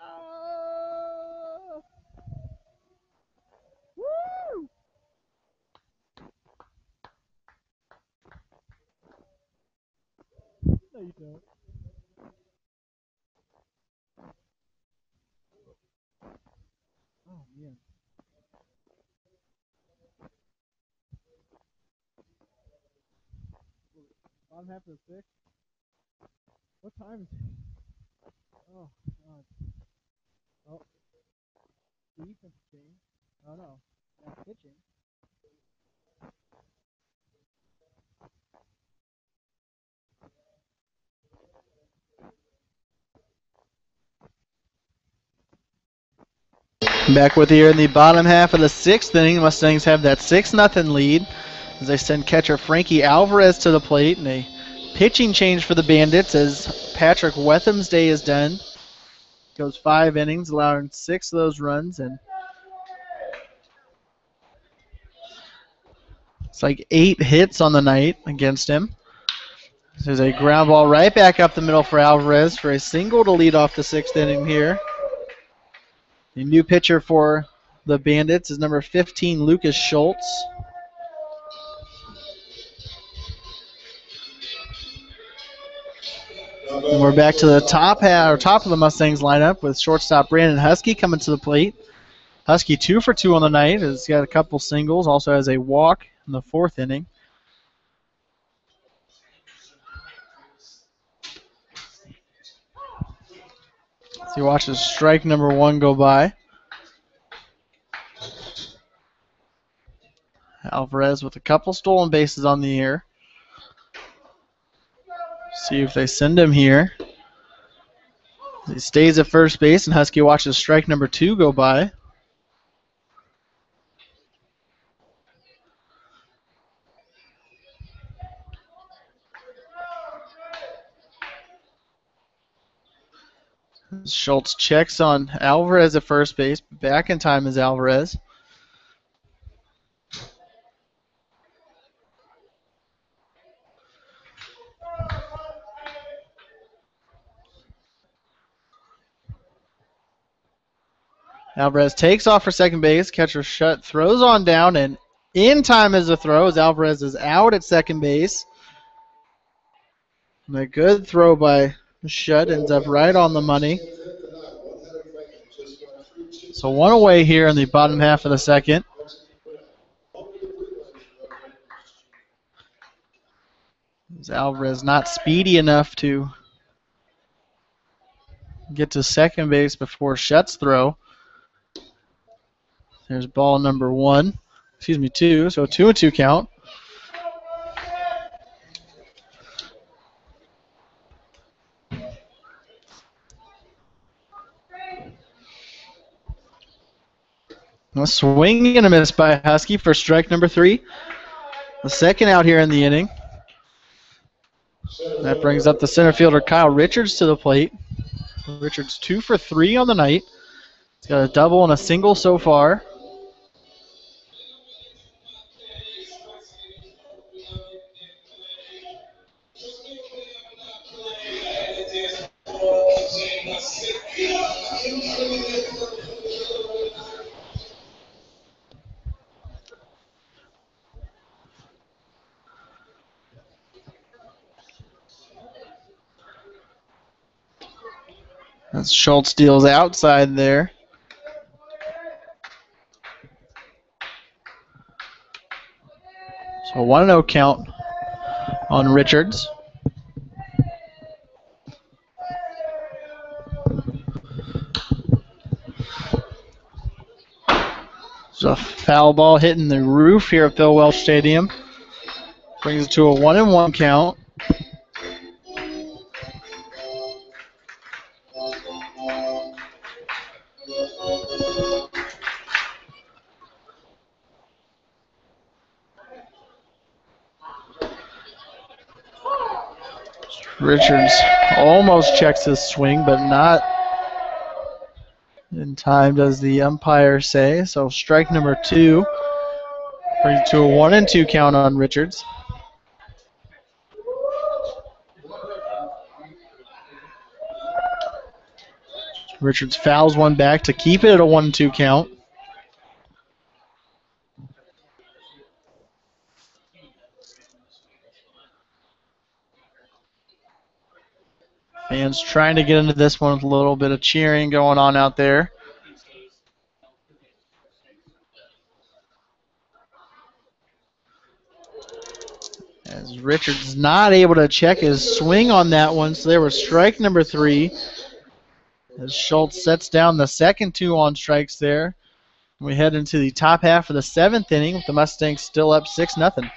S2: Oh! Woo! No, you don't. Oh, man. Bottom half of the 6. What time is it? Oh, God. Oh, defense change. Oh, no. That's pitching. Back with you here in the bottom half of the 6th inning. The Mustangs have that 6-0 lead as they send catcher Frankie Alvarez to the plate, and a pitching change for the Bandits as Patrick Wetham's day is done. Goes 5 innings, allowing 6 of those runs, and it's like 8 hits on the night against him. There's a ground ball right back up the middle for Alvarez for a single to lead off the 6th inning here. The new pitcher for the Bandits is number 15, Lucas Schultz. And we're back to the top of the Mustangs lineup with shortstop Brandon Husky coming to the plate. Husky 2 for 2 on the night. Has got a couple singles. Also has a walk in the 4th inning. So he watches strike number 1 go by. Alvarez with a couple stolen bases on the year. See if they send him here. He stays at first base, and Husky watches strike number 2 go by. Schultz checks on Alvarez at first base. Back in time is Alvarez. Alvarez takes off for second base. Catcher Shutt throws on down, and in time is the throw as Alvarez is out at second base. And a good throw by Shutt ends up right on the money. So 1 away here in the bottom half of the 2nd. Alvarez not speedy enough to get to second base before Shutt's throw. There's ball number 2. So 2-2 count. A swing and a miss by Husky for strike number 3. The second out here in the inning. That brings up the center fielder Kyle Richards to the plate. Richards 2 for 3 on the night. He's got a double and a single so far. As Schultz deals outside there. So 1-0 count on Richards. There's a foul ball hitting the roof here at Phil Welch Stadium. Brings it to a 1-1 count. Richards almost checks his swing, but not in time, does the umpire say. So strike number 2 brings it to a 1-2 count on Richards. Richards fouls one back to keep it at a 1-2 count. Fans trying to get into this one with a little bit of cheering going on out there. As Richards not able to check his swing on that one, so there was strike number 3. As Schultz sets down the second 2 on strikes there. We head into the top half of the 7th inning with the Mustangs still up 6-0.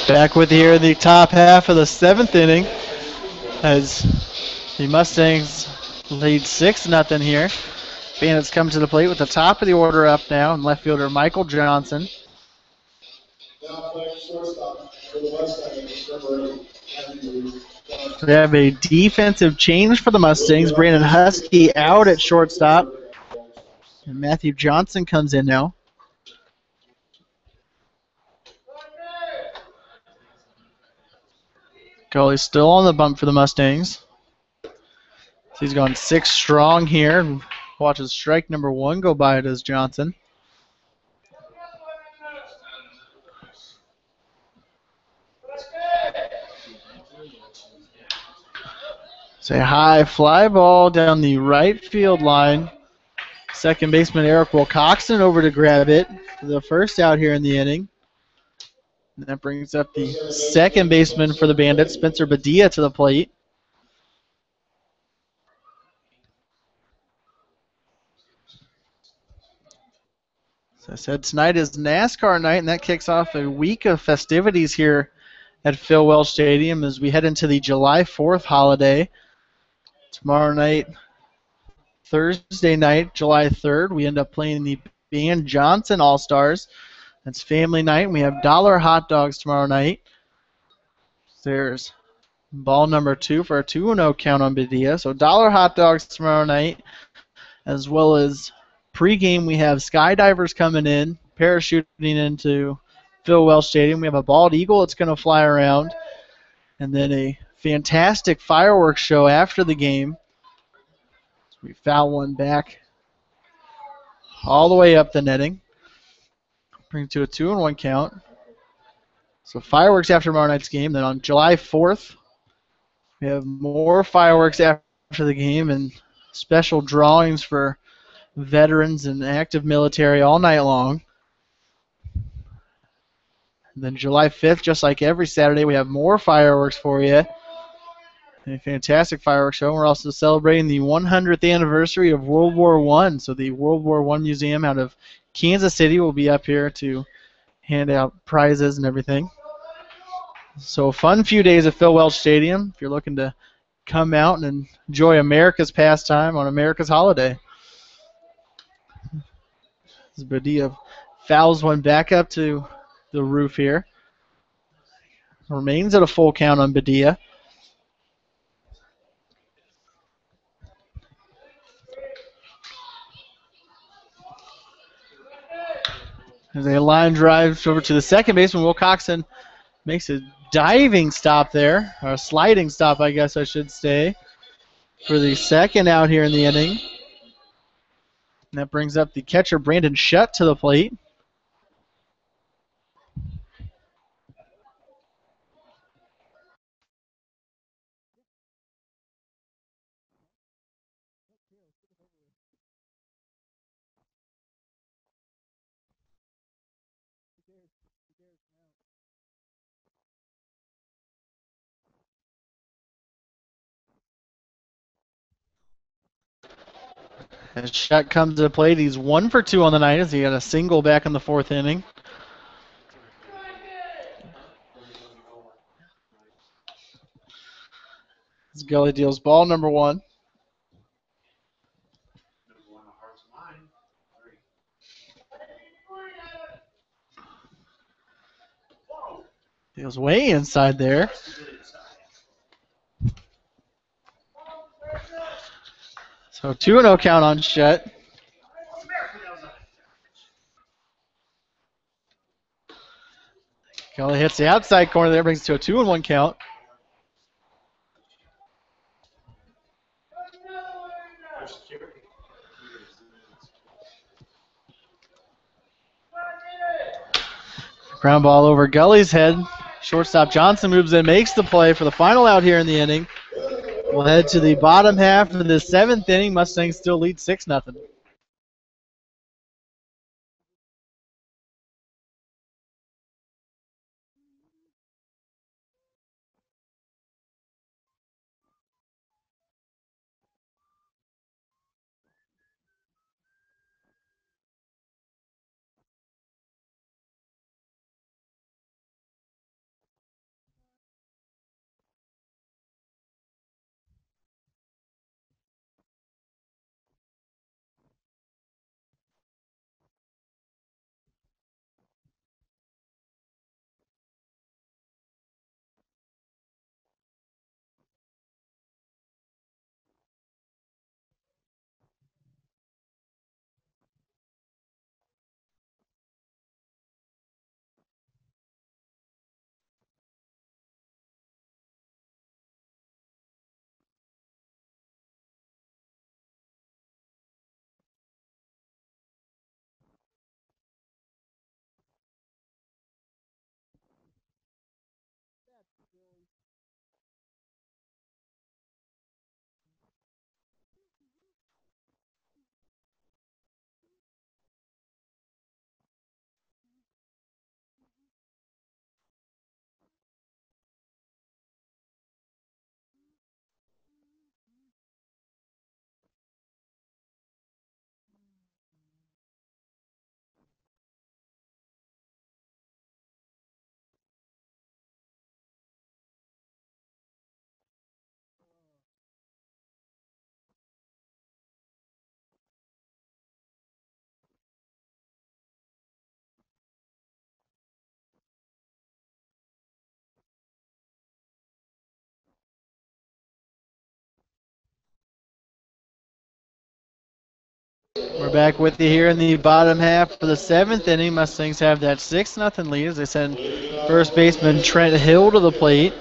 S2: Back with you here in the top half of the 7th inning as the Mustangs lead 6-0 here. Bandits come to the plate with the top of the order up now, and left fielder Michael Johnson. We have a defensive change for the Mustangs. Brandon Husky out at shortstop. And Matthew Johnson comes in now. Goalie's still on the bump for the Mustangs. He's gone 6 strong here. Watches strike number 1 go by. Does Johnson. It's a high fly ball down the right field line. Second baseman Eric Wilcoxon over to grab it for the first out here in the inning. And that brings up the second baseman for the Bandits, Spencer Badia, to the plate. As I said, tonight is NASCAR night, and that kicks off a week of festivities here at Phil Welch Stadium as we head into the July 4th holiday. Tomorrow night, Thursday night, July 3rd, we end up playing the Van Johnson All-Stars. That's family night, and we have dollar hot dogs tomorrow night. There's ball number 2 for a 2-0 count on Badia. So dollar hot dogs tomorrow night, as well as pregame we have skydivers coming in, parachuting into Phil Welch Stadium. We have a bald eagle that's going to fly around, and then a fantastic fireworks show after the game. We foul one back all the way up the netting. Bring it to a 2-1 count. So fireworks after tomorrow night's game. Then on July 4th, we have more fireworks after the game and special drawings for veterans and active military all night long. And then July 5th, just like every Saturday, we have more fireworks for you. A fantastic fireworks show. We're also celebrating the 100th anniversary of World War I. So the World War I Museum out of Kansas City will be up here to hand out prizes and everything. So a fun few days at Phil Welch Stadium if you're looking to come out and enjoy America's pastime on America's holiday. As Badia fouls one back up to the roof here. Remains at a full count on Badia. As a line drive over to the second baseman, Will Coxon makes a diving stop there, or a sliding stop, I guess I should say, for the second out here in the inning. And that brings up the catcher, Brandon Shutt, to the plate. As Shutt comes to the plate, he's 1 for 2 on the night as he got a single back in the fourth inning. As Gully deals ball number 1. Deals way inside there. So 2-0 count on Shutt. Gully hits the outside corner there, brings it to a 2-1 count. Ground ball over Gully's head. Shortstop Johnson moves in, makes the play for the final out here in the inning. We'll head to the bottom half of the seventh inning. Mustangs still lead 6-0. We're back with you here in the bottom half of the seventh inning. Mustangs have that 6-0 lead as they send first baseman Trent Hill to the plate.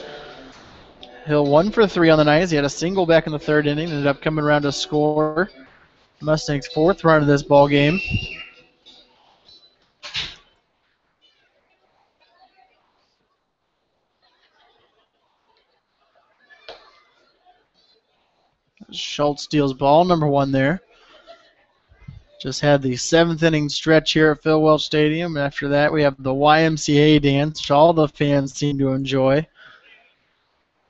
S2: Hill 1 for 3 on the night as he had a single back in the third inning. Ended up coming around to score Mustangs' fourth run of this ball game. Schultz steals ball number 1 there. Just had the 7th inning stretch here at Phil Welch Stadium. After that, we have the YMCA dance, which all the fans seem to enjoy.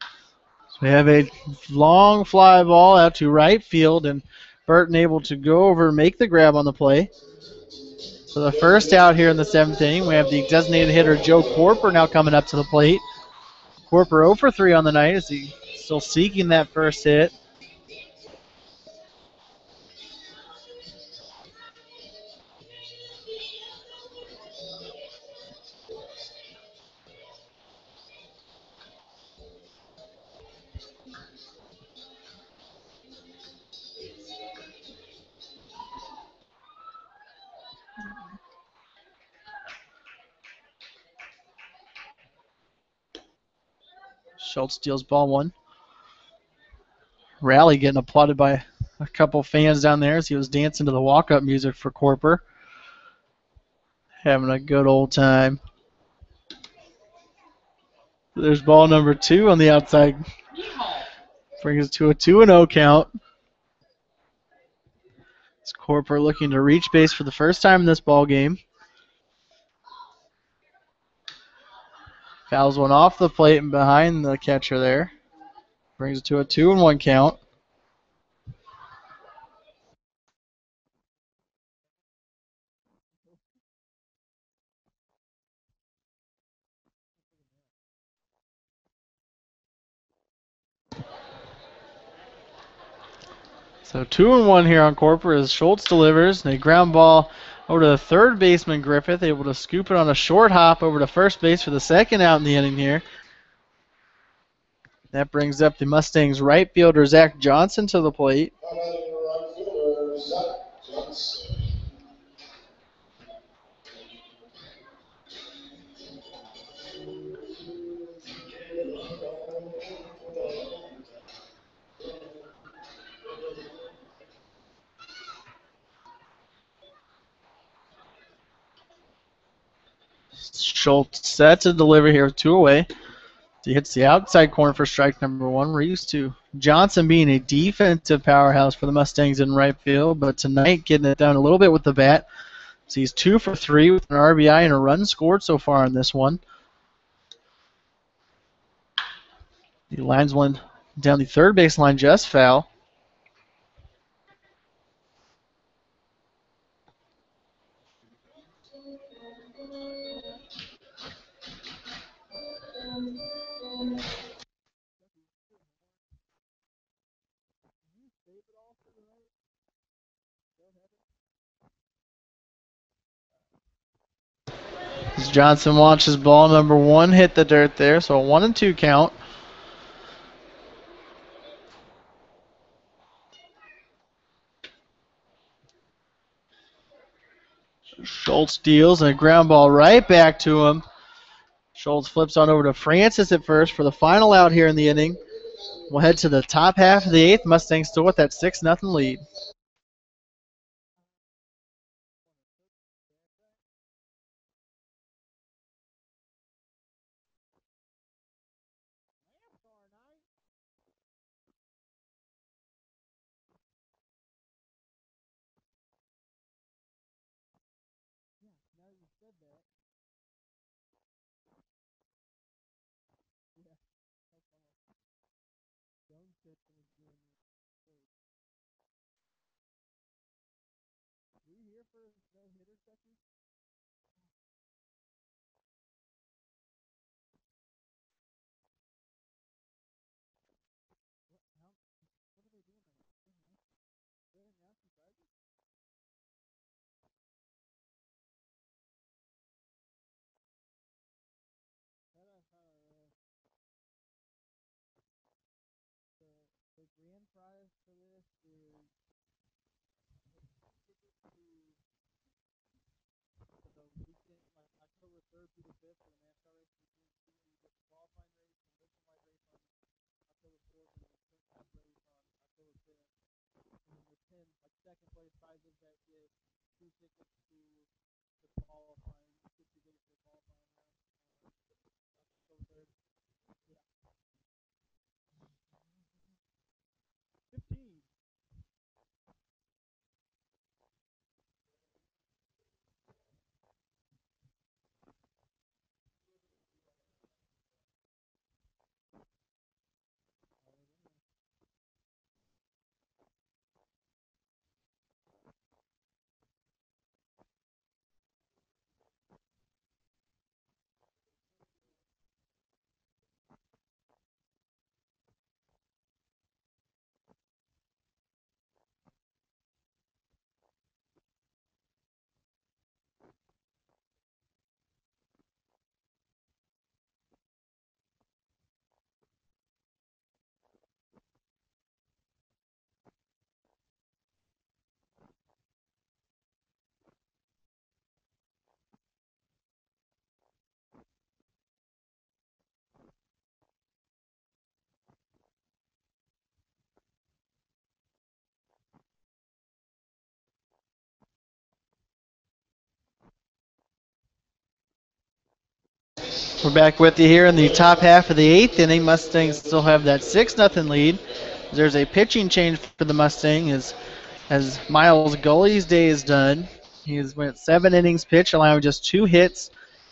S2: So we have a long fly ball out to right field, and Burton able to go over and make the grab on the play. So the first out here in the 7th inning, we have the designated hitter Joe Corper now coming up to the plate. Corper 0 for 3 on the night as he still seeking that first hit. Schultz steals ball 1. Rally getting applauded by a couple fans down there as he was dancing to the walk-up music for Corper. Having a good old time. There's ball number 2 on the outside. Brings us to a 2-0 count. It's Corper looking to reach base for the first time in this ball game. Fouls one off the plate and behind the catcher there. Brings it to a 2-1 count. So 2-1 here on Corper as Schultz delivers. And a ground ball over to the third baseman Griffith, able to scoop it on a short hop over to first base for the second out in the inning here. That brings up the Mustangs right fielder Zach Johnson to the plate. Schultz set to deliver here with 2 away. He hits the outside corner for strike number 1. We're used to Johnson being a defensive powerhouse for the Mustangs in right field, but tonight getting it down a little bit with the bat. So he's 2 for 3 with an RBI and a run scored so far in this one. He lines one down the third baseline, just foul. As Johnson watches ball number 1 hit the dirt there, so a 1-2 count. Schultz deals and a ground ball right back to him. Schultz flips on over to Francis at first for the final out here in the inning. We'll head to the top half of the 8th. Mustangs still with that 6-0 lead. We're back with you here in the top half of the eighth inning. Mustangs still have that 6-0 lead. There's a pitching change for the Mustang as Miles Gully's day is done. He has went 7 innings pitched, allowing just 2 hits,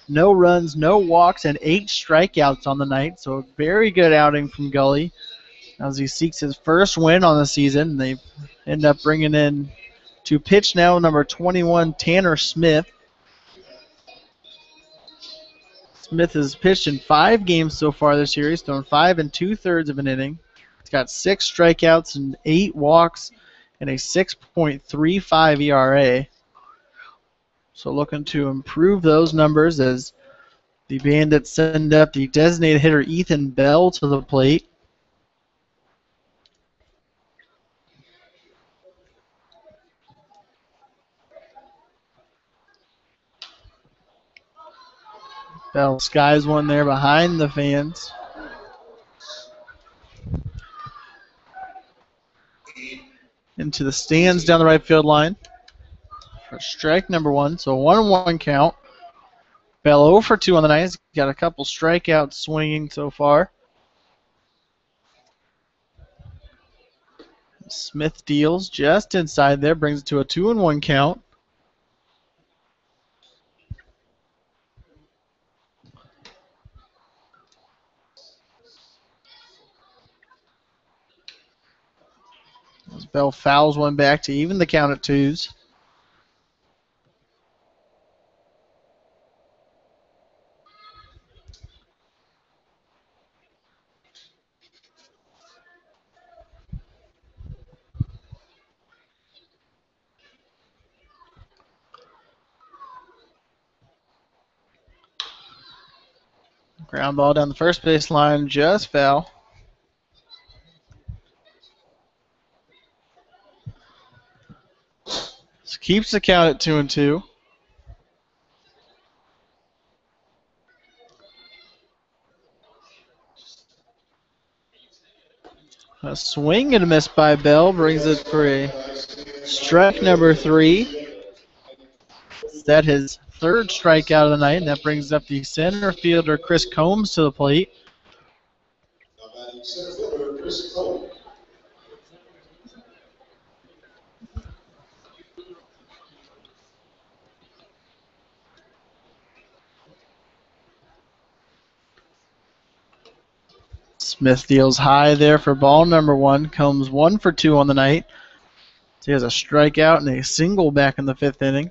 S2: no runs, no walks, and 8 strikeouts on the night. So a very good outing from Gully as he seeks his first win on the season. They end up bringing in to pitch now number 21, Tanner Smith. Smith has pitched in 5 games so far this year. He's thrown 5 2/3 of an inning. He's got 6 strikeouts and 8 walks and a 6.35 ERA. So looking to improve those numbers as the Bandits send up the designated hitter Ethan Bell to the plate. Bell skies one there behind the fans. Into the stands down the right field line for strike number 1. So 1-1 count. Bell 0 for 2 on the night. He's got a couple strikeouts swinging so far. Smith deals just inside there, brings it to a 2-1 count. As Bell fouls one back to even the count at 2s. Ground ball down the first base line, just foul. So keeps the count at 2-2. A swing and a miss by Bell brings it for a strike number 3. That his 3rd strikeout of the night, and that brings up the center fielder Chris Combs to the plate. Smith deals high there for ball number 1. Combs 1 for 2 on the night. So he has a strikeout and a single back in the 5th inning.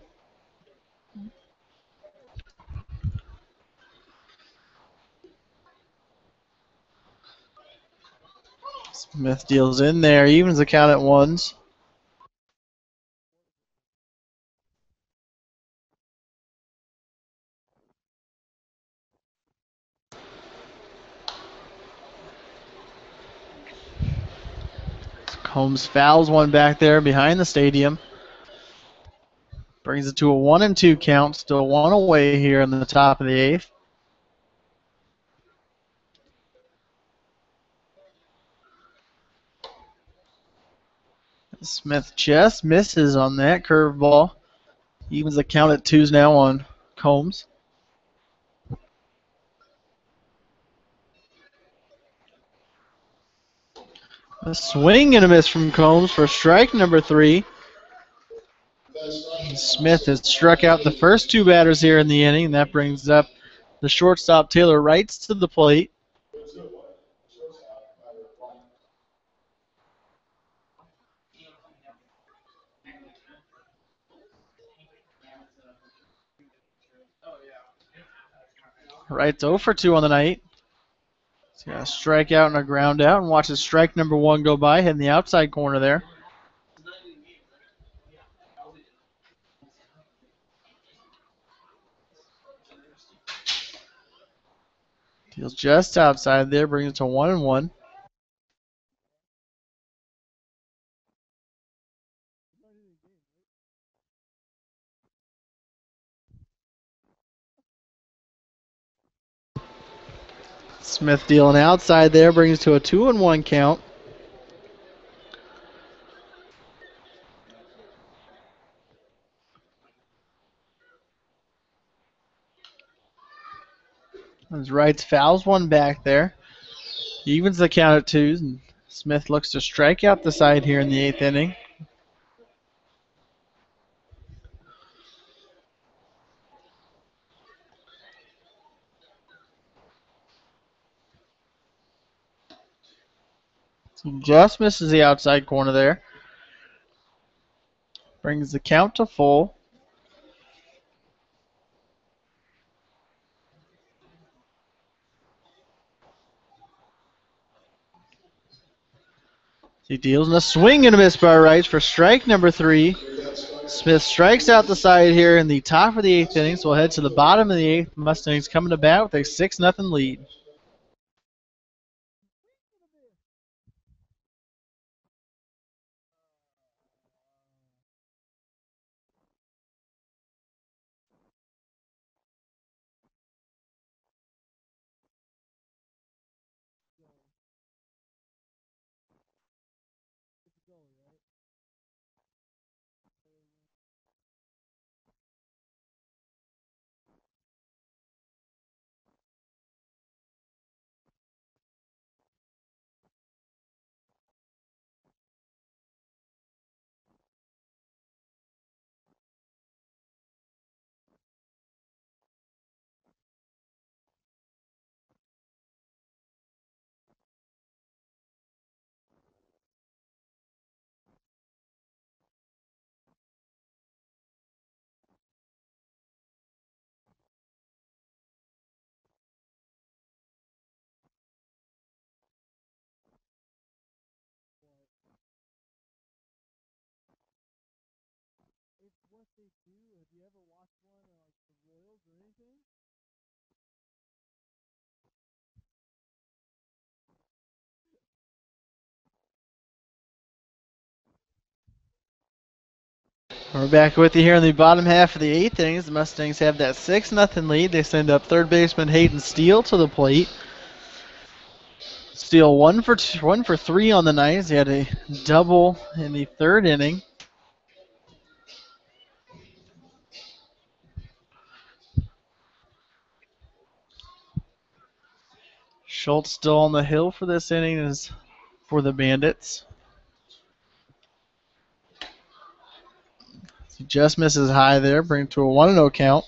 S2: Smith deals in there, evens the count at 1s. Combs fouls one back there behind the stadium. Brings it to a 1-2 count. Still 1 away here in the top of the 8th. Smith just misses on that curveball. Evens the count at 2s now on Combs. A swing and a miss from Combs for strike number 3. Smith has struck out the first 2 batters here in the inning, and that brings up the shortstop Taylor Wrights to the plate. Wrights 0 for 2 on the night. He's got a strikeout and a ground out, and watches strike number 1 go by, hitting the outside corner there. Deals just outside there, brings it to 1-1. Smith dealing outside there, brings it to a 2-1 count. As Wrights fouls one back there. Evens the count at 2s, and Smith looks to strike out the side here in the 8th inning. So just misses the outside corner there. Brings the count to full. He deals in a swing and a miss by Wrights for strike number 3. Smith strikes out the side here in the top of the 8th inning, so we'll head to the bottom of the 8th. Mustangs coming to bat with a 6-0 lead. We're back with you here in the bottom half of the 8th innings. The Mustangs have that 6-0 lead. They send up third baseman Hayden Steele to the plate. Steele 1 for 3 on the night. He had a double in the 3rd inning. Schultz still on the hill for this inning is for the Bandits. He just misses high there, bring it to a 1-0 count.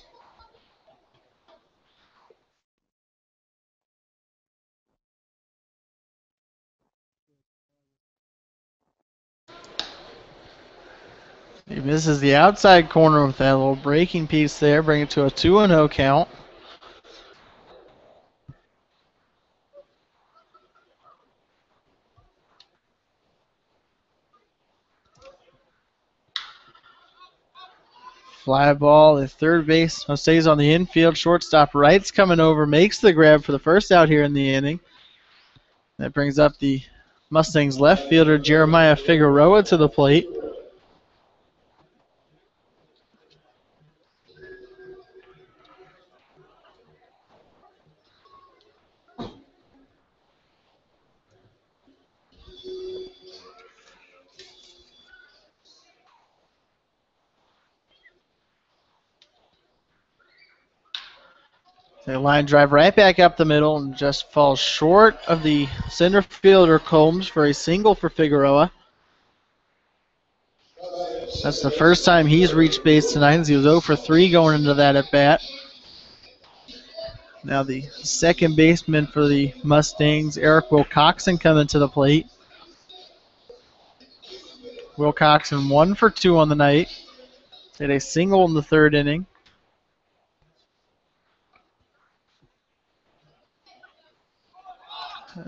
S2: He misses the outside corner with that little breaking piece there, bring it to a 2-0 count. Fly ball at third base. Stays on the infield. Shortstop Wright's coming over, makes the grab for the first out here in the inning. That brings up the Mustangs left fielder Jeremiah Figueroa to the plate. A line drive right back up the middle and just falls short of the center fielder Combs for a single for Figueroa. That's the first time he's reached base tonight as he was 0 for 3 going into that at bat. Now the second baseman for the Mustangs, Eric Wilcoxon, coming to the plate. Wilcoxon 1 for 2 on the night. Hit a single in the 3rd inning.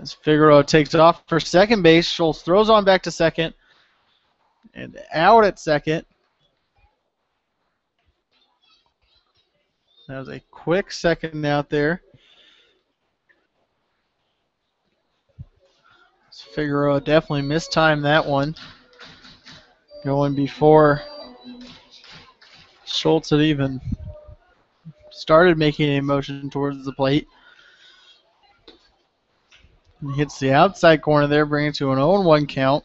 S2: As Figueroa takes it off for second base, Schultz throws on back to second. And out at second. That was a quick second out there. Figueroa definitely mistimed that one. Going before Schultz had even started making a motion towards the plate. He hits the outside corner there, bringing it to an 0-1 count.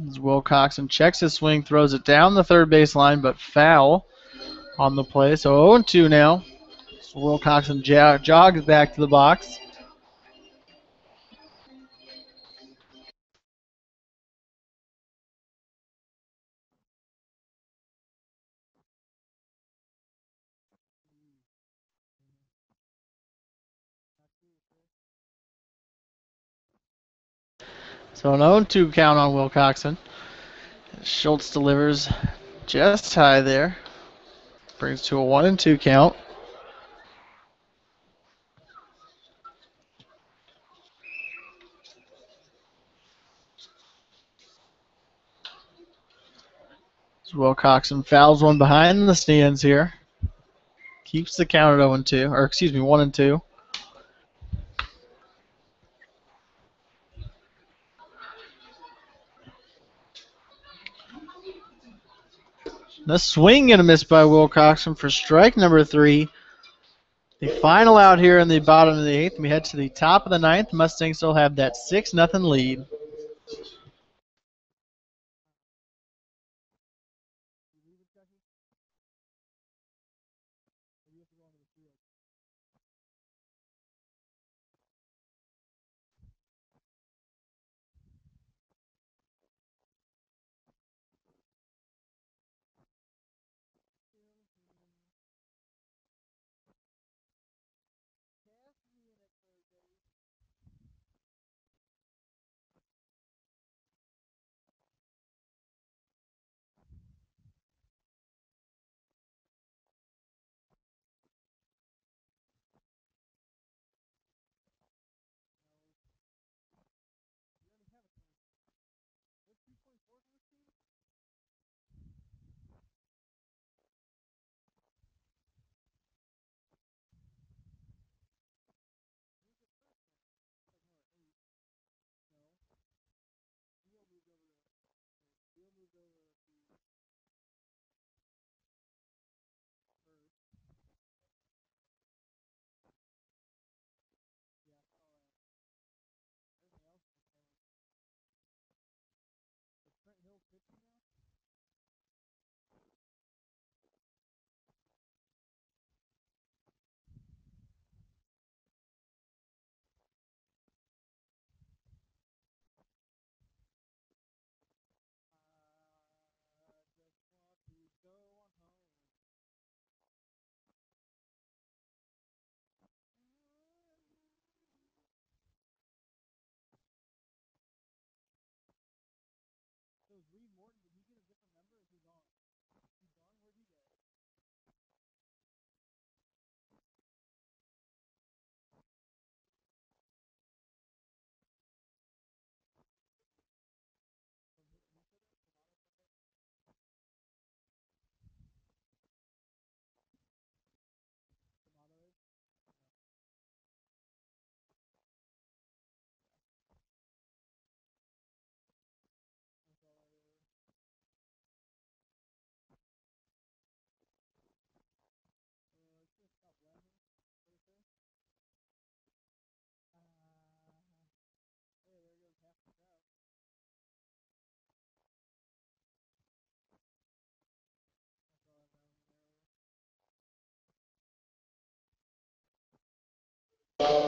S2: As Wilcoxon checks his swing, throws it down the third baseline, but foul on the play. So 0-2 now. So Wilcoxon jogs back to the box. So an 0-2 count on Wilcoxon. Schultz delivers just high there. Brings to a 1-2 count. As Wilcoxon fouls one behind the stands here. Keeps the count at 0-2, or excuse me, 1-2. The swing and a miss by Wilcoxon for strike number 3. The final out here in the bottom of the 8th. We head to the top of the 9th. Mustangs still have that 6-0 lead.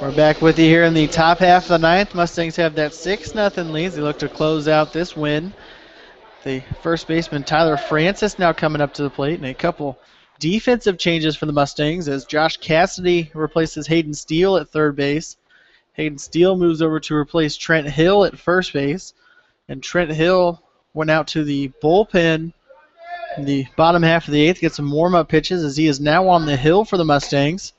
S2: We're back with you here in the top half of the 9th. Mustangs have that 6-0 lead. They look to close out this win. The first baseman, Tyler Francis, now coming up to the plate, and a couple defensive changes for the Mustangs as Josh Cassidy replaces Hayden Steele at third base. Hayden Steele moves over to replace Trent Hill at first base, and Trent Hill went out to the bullpen in the bottom half of the 8th, get some warm-up pitches as he is now on the hill for the Mustangs.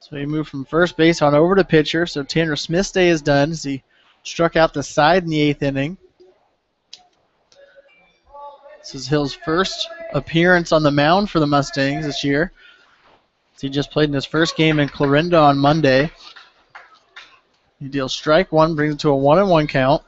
S2: So he moved from first base on over to pitcher. So Tanner Smith's day is done as he struck out the side in the 8th inning. This is Hill's first appearance on the mound for the Mustangs this year. He just played in his first game in Clarinda on Monday. He deals strike one, brings it to a 1-1 count.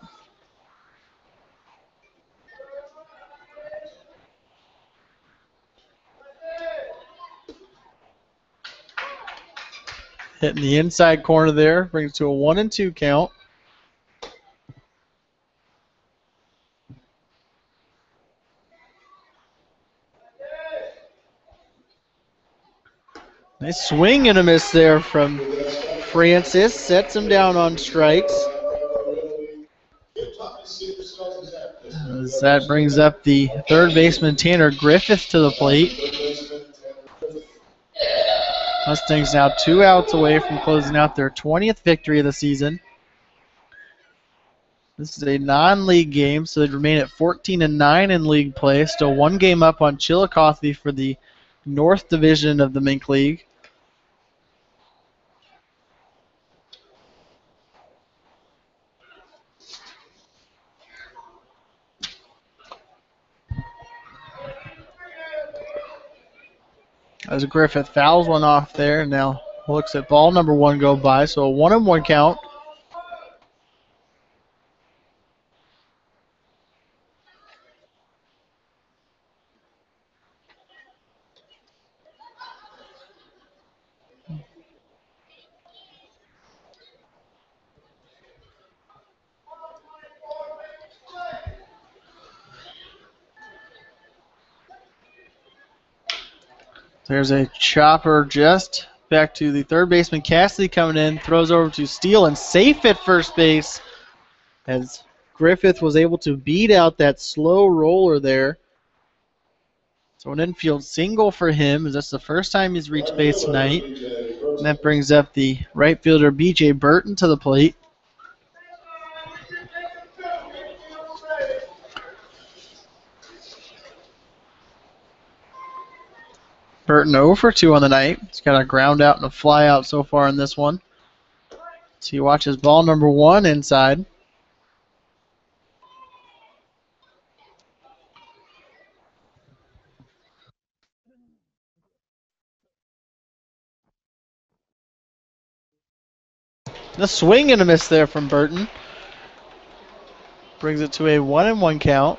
S2: Hitting the inside corner there, brings it to a 1-2 count. Nice swing and a miss there from Francis. Sets him down on strikes. As that brings up the third baseman Tanner Griffith to the plate. Mustangs now 2 outs away from closing out their 20th victory of the season. This is a non-league game, so they remain at 14-9 in league play. Still 1 game up on Chillicothe for the North Division of the Mink League. As Griffith fouls one off there, and now looks at ball number 1 go by, so a 1-1 count. There's a chopper just back to the third baseman. Cassidy coming in, throws over to Steele and safe at first base as Griffith was able to beat out that slow roller there. So an infield single for him, as that's the first time he's reached base tonight. And that brings up the right fielder B.J. Burton to the plate. Burton 0 for 2 on the night. He's got a ground out and a fly out so far in this one. So he watches ball number 1 inside. The swing and a miss there from Burton. Brings it to a 1-1 count.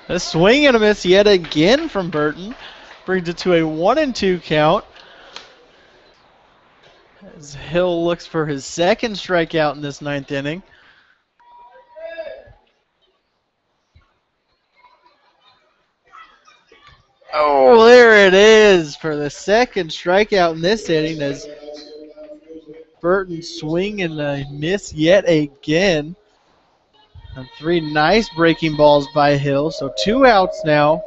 S2: A swing and a miss yet again from Burton. Brings it to a 1-2 count. As Hill looks for his second strikeout in this 9th inning. Oh, there it is for the second strikeout in this inning as Burton swing and a miss yet again. And 3 nice breaking balls by Hill. So 2 outs now.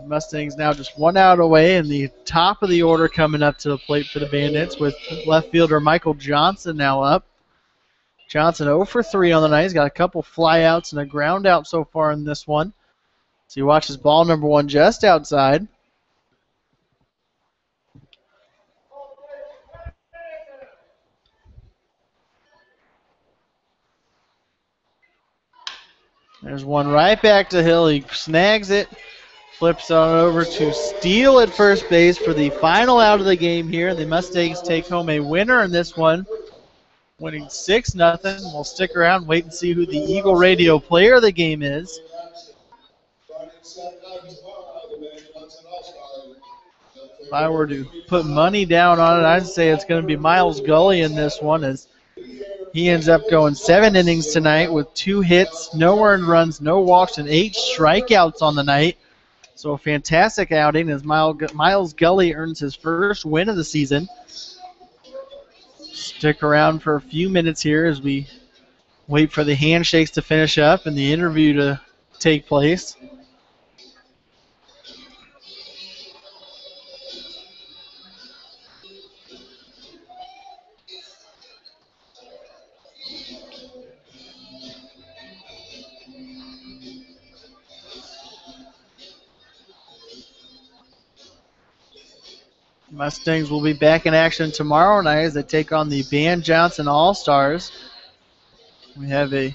S2: The Mustangs now just 1 out away, and the top of the order coming up to the plate for the Bandits with left fielder Michael Johnson now up. Johnson 0 for 3 on the night. He's got a couple flyouts and a ground out so far in this one. So he watches ball number 1 just outside. There's one right back to Hill. He snags it, flips on over to Steele at first base for the final out of the game here. The Mustangs take home a winner in this one, winning 6-0. We'll stick around and wait and see who the Eagle Radio player of the game is. If I were to put money down on it, I'd say it's going to be Miles Gully in this one, as he ends up going 7 innings tonight with 2 hits, no earned runs, no walks, and 8 strikeouts on the night. So a fantastic outing as Miles Gully earns his first win of the season. Stick around for a few minutes here as we wait for the handshakes to finish up and the interview to take place. Mustangs will be back in action tomorrow night as they take on the Van Johnson All-Stars. We have a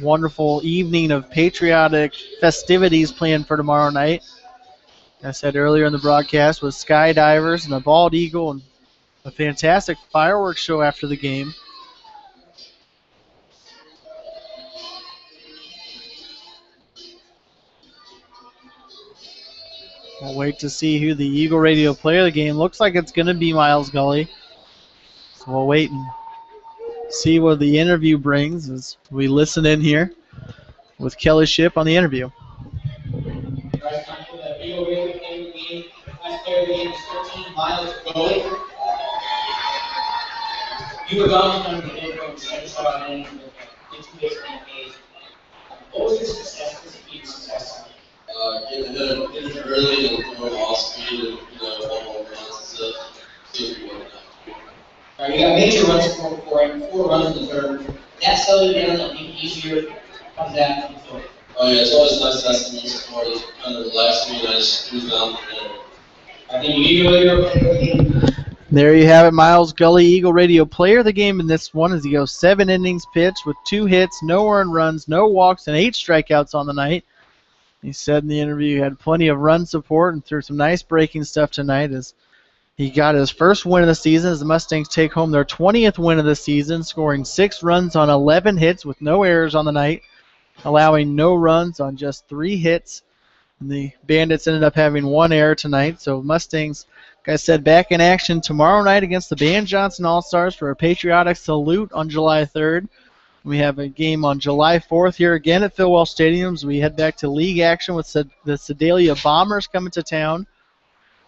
S2: wonderful evening of patriotic festivities planned for tomorrow night. I said earlier in the broadcast, with skydivers and a bald eagle and a fantastic fireworks show after the game. We'll wait to see who the Eagle Radio player of the game looks like. It's going to be Miles Gully. So we'll wait and see what the interview brings as we listen in here with Kelly Shipp on the interview.
S3: Guys, time for the Eagle Radio game of the game. Last player of the game is 13, Miles Gully. You were gone from the game from the second shot in with 2 hits and 8. What was your success? What's the key to success?
S4: Getting it early and throwing off speed and, one more runs and stuff. See if we win that.
S3: All right, you got major runs scored for it, 4 runs in the third. That settled you down, that made it easier. How's that on the field?
S4: Oh yeah, it's always nice to have someone support it. Kind of relax me and I just cruise down from there.
S3: I think you really
S2: There you have it, Miles Gully, Eagle Radio player of the game in this one as he goes 7 innings pitched with 2 hits, no earned runs, no walks, and 8 strikeouts on the night. He said in the interview he had plenty of run support and threw some nice breaking stuff tonight as he got his first win of the season as the Mustangs take home their 20th win of the season, scoring 6 runs on 11 hits with no errors on the night, allowing no runs on just 3 hits. And the Bandits ended up having 1 error tonight, so Mustangs, like I said, back in action tomorrow night against the Van Johnson All-Stars for a patriotic salute on July 3rd. We have a game on July 4th here again at Phil Walsh Stadium as we head back to league action with the Sedalia Bombers coming to town.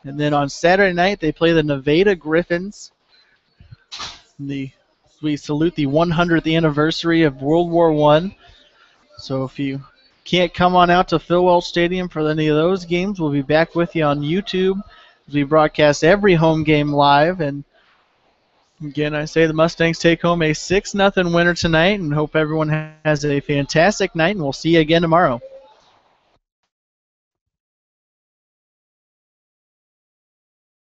S2: And then on Saturday night, they play the Nevada Griffins. We salute the 100th anniversary of World War I. So if you can't come on out to Phil Walsh Stadium for any of those games, we'll be back with you on YouTube as we broadcast every home game live. And again, I say the Mustangs take home a 6-0 winner tonight and hope everyone has a fantastic night, and we'll see you again tomorrow.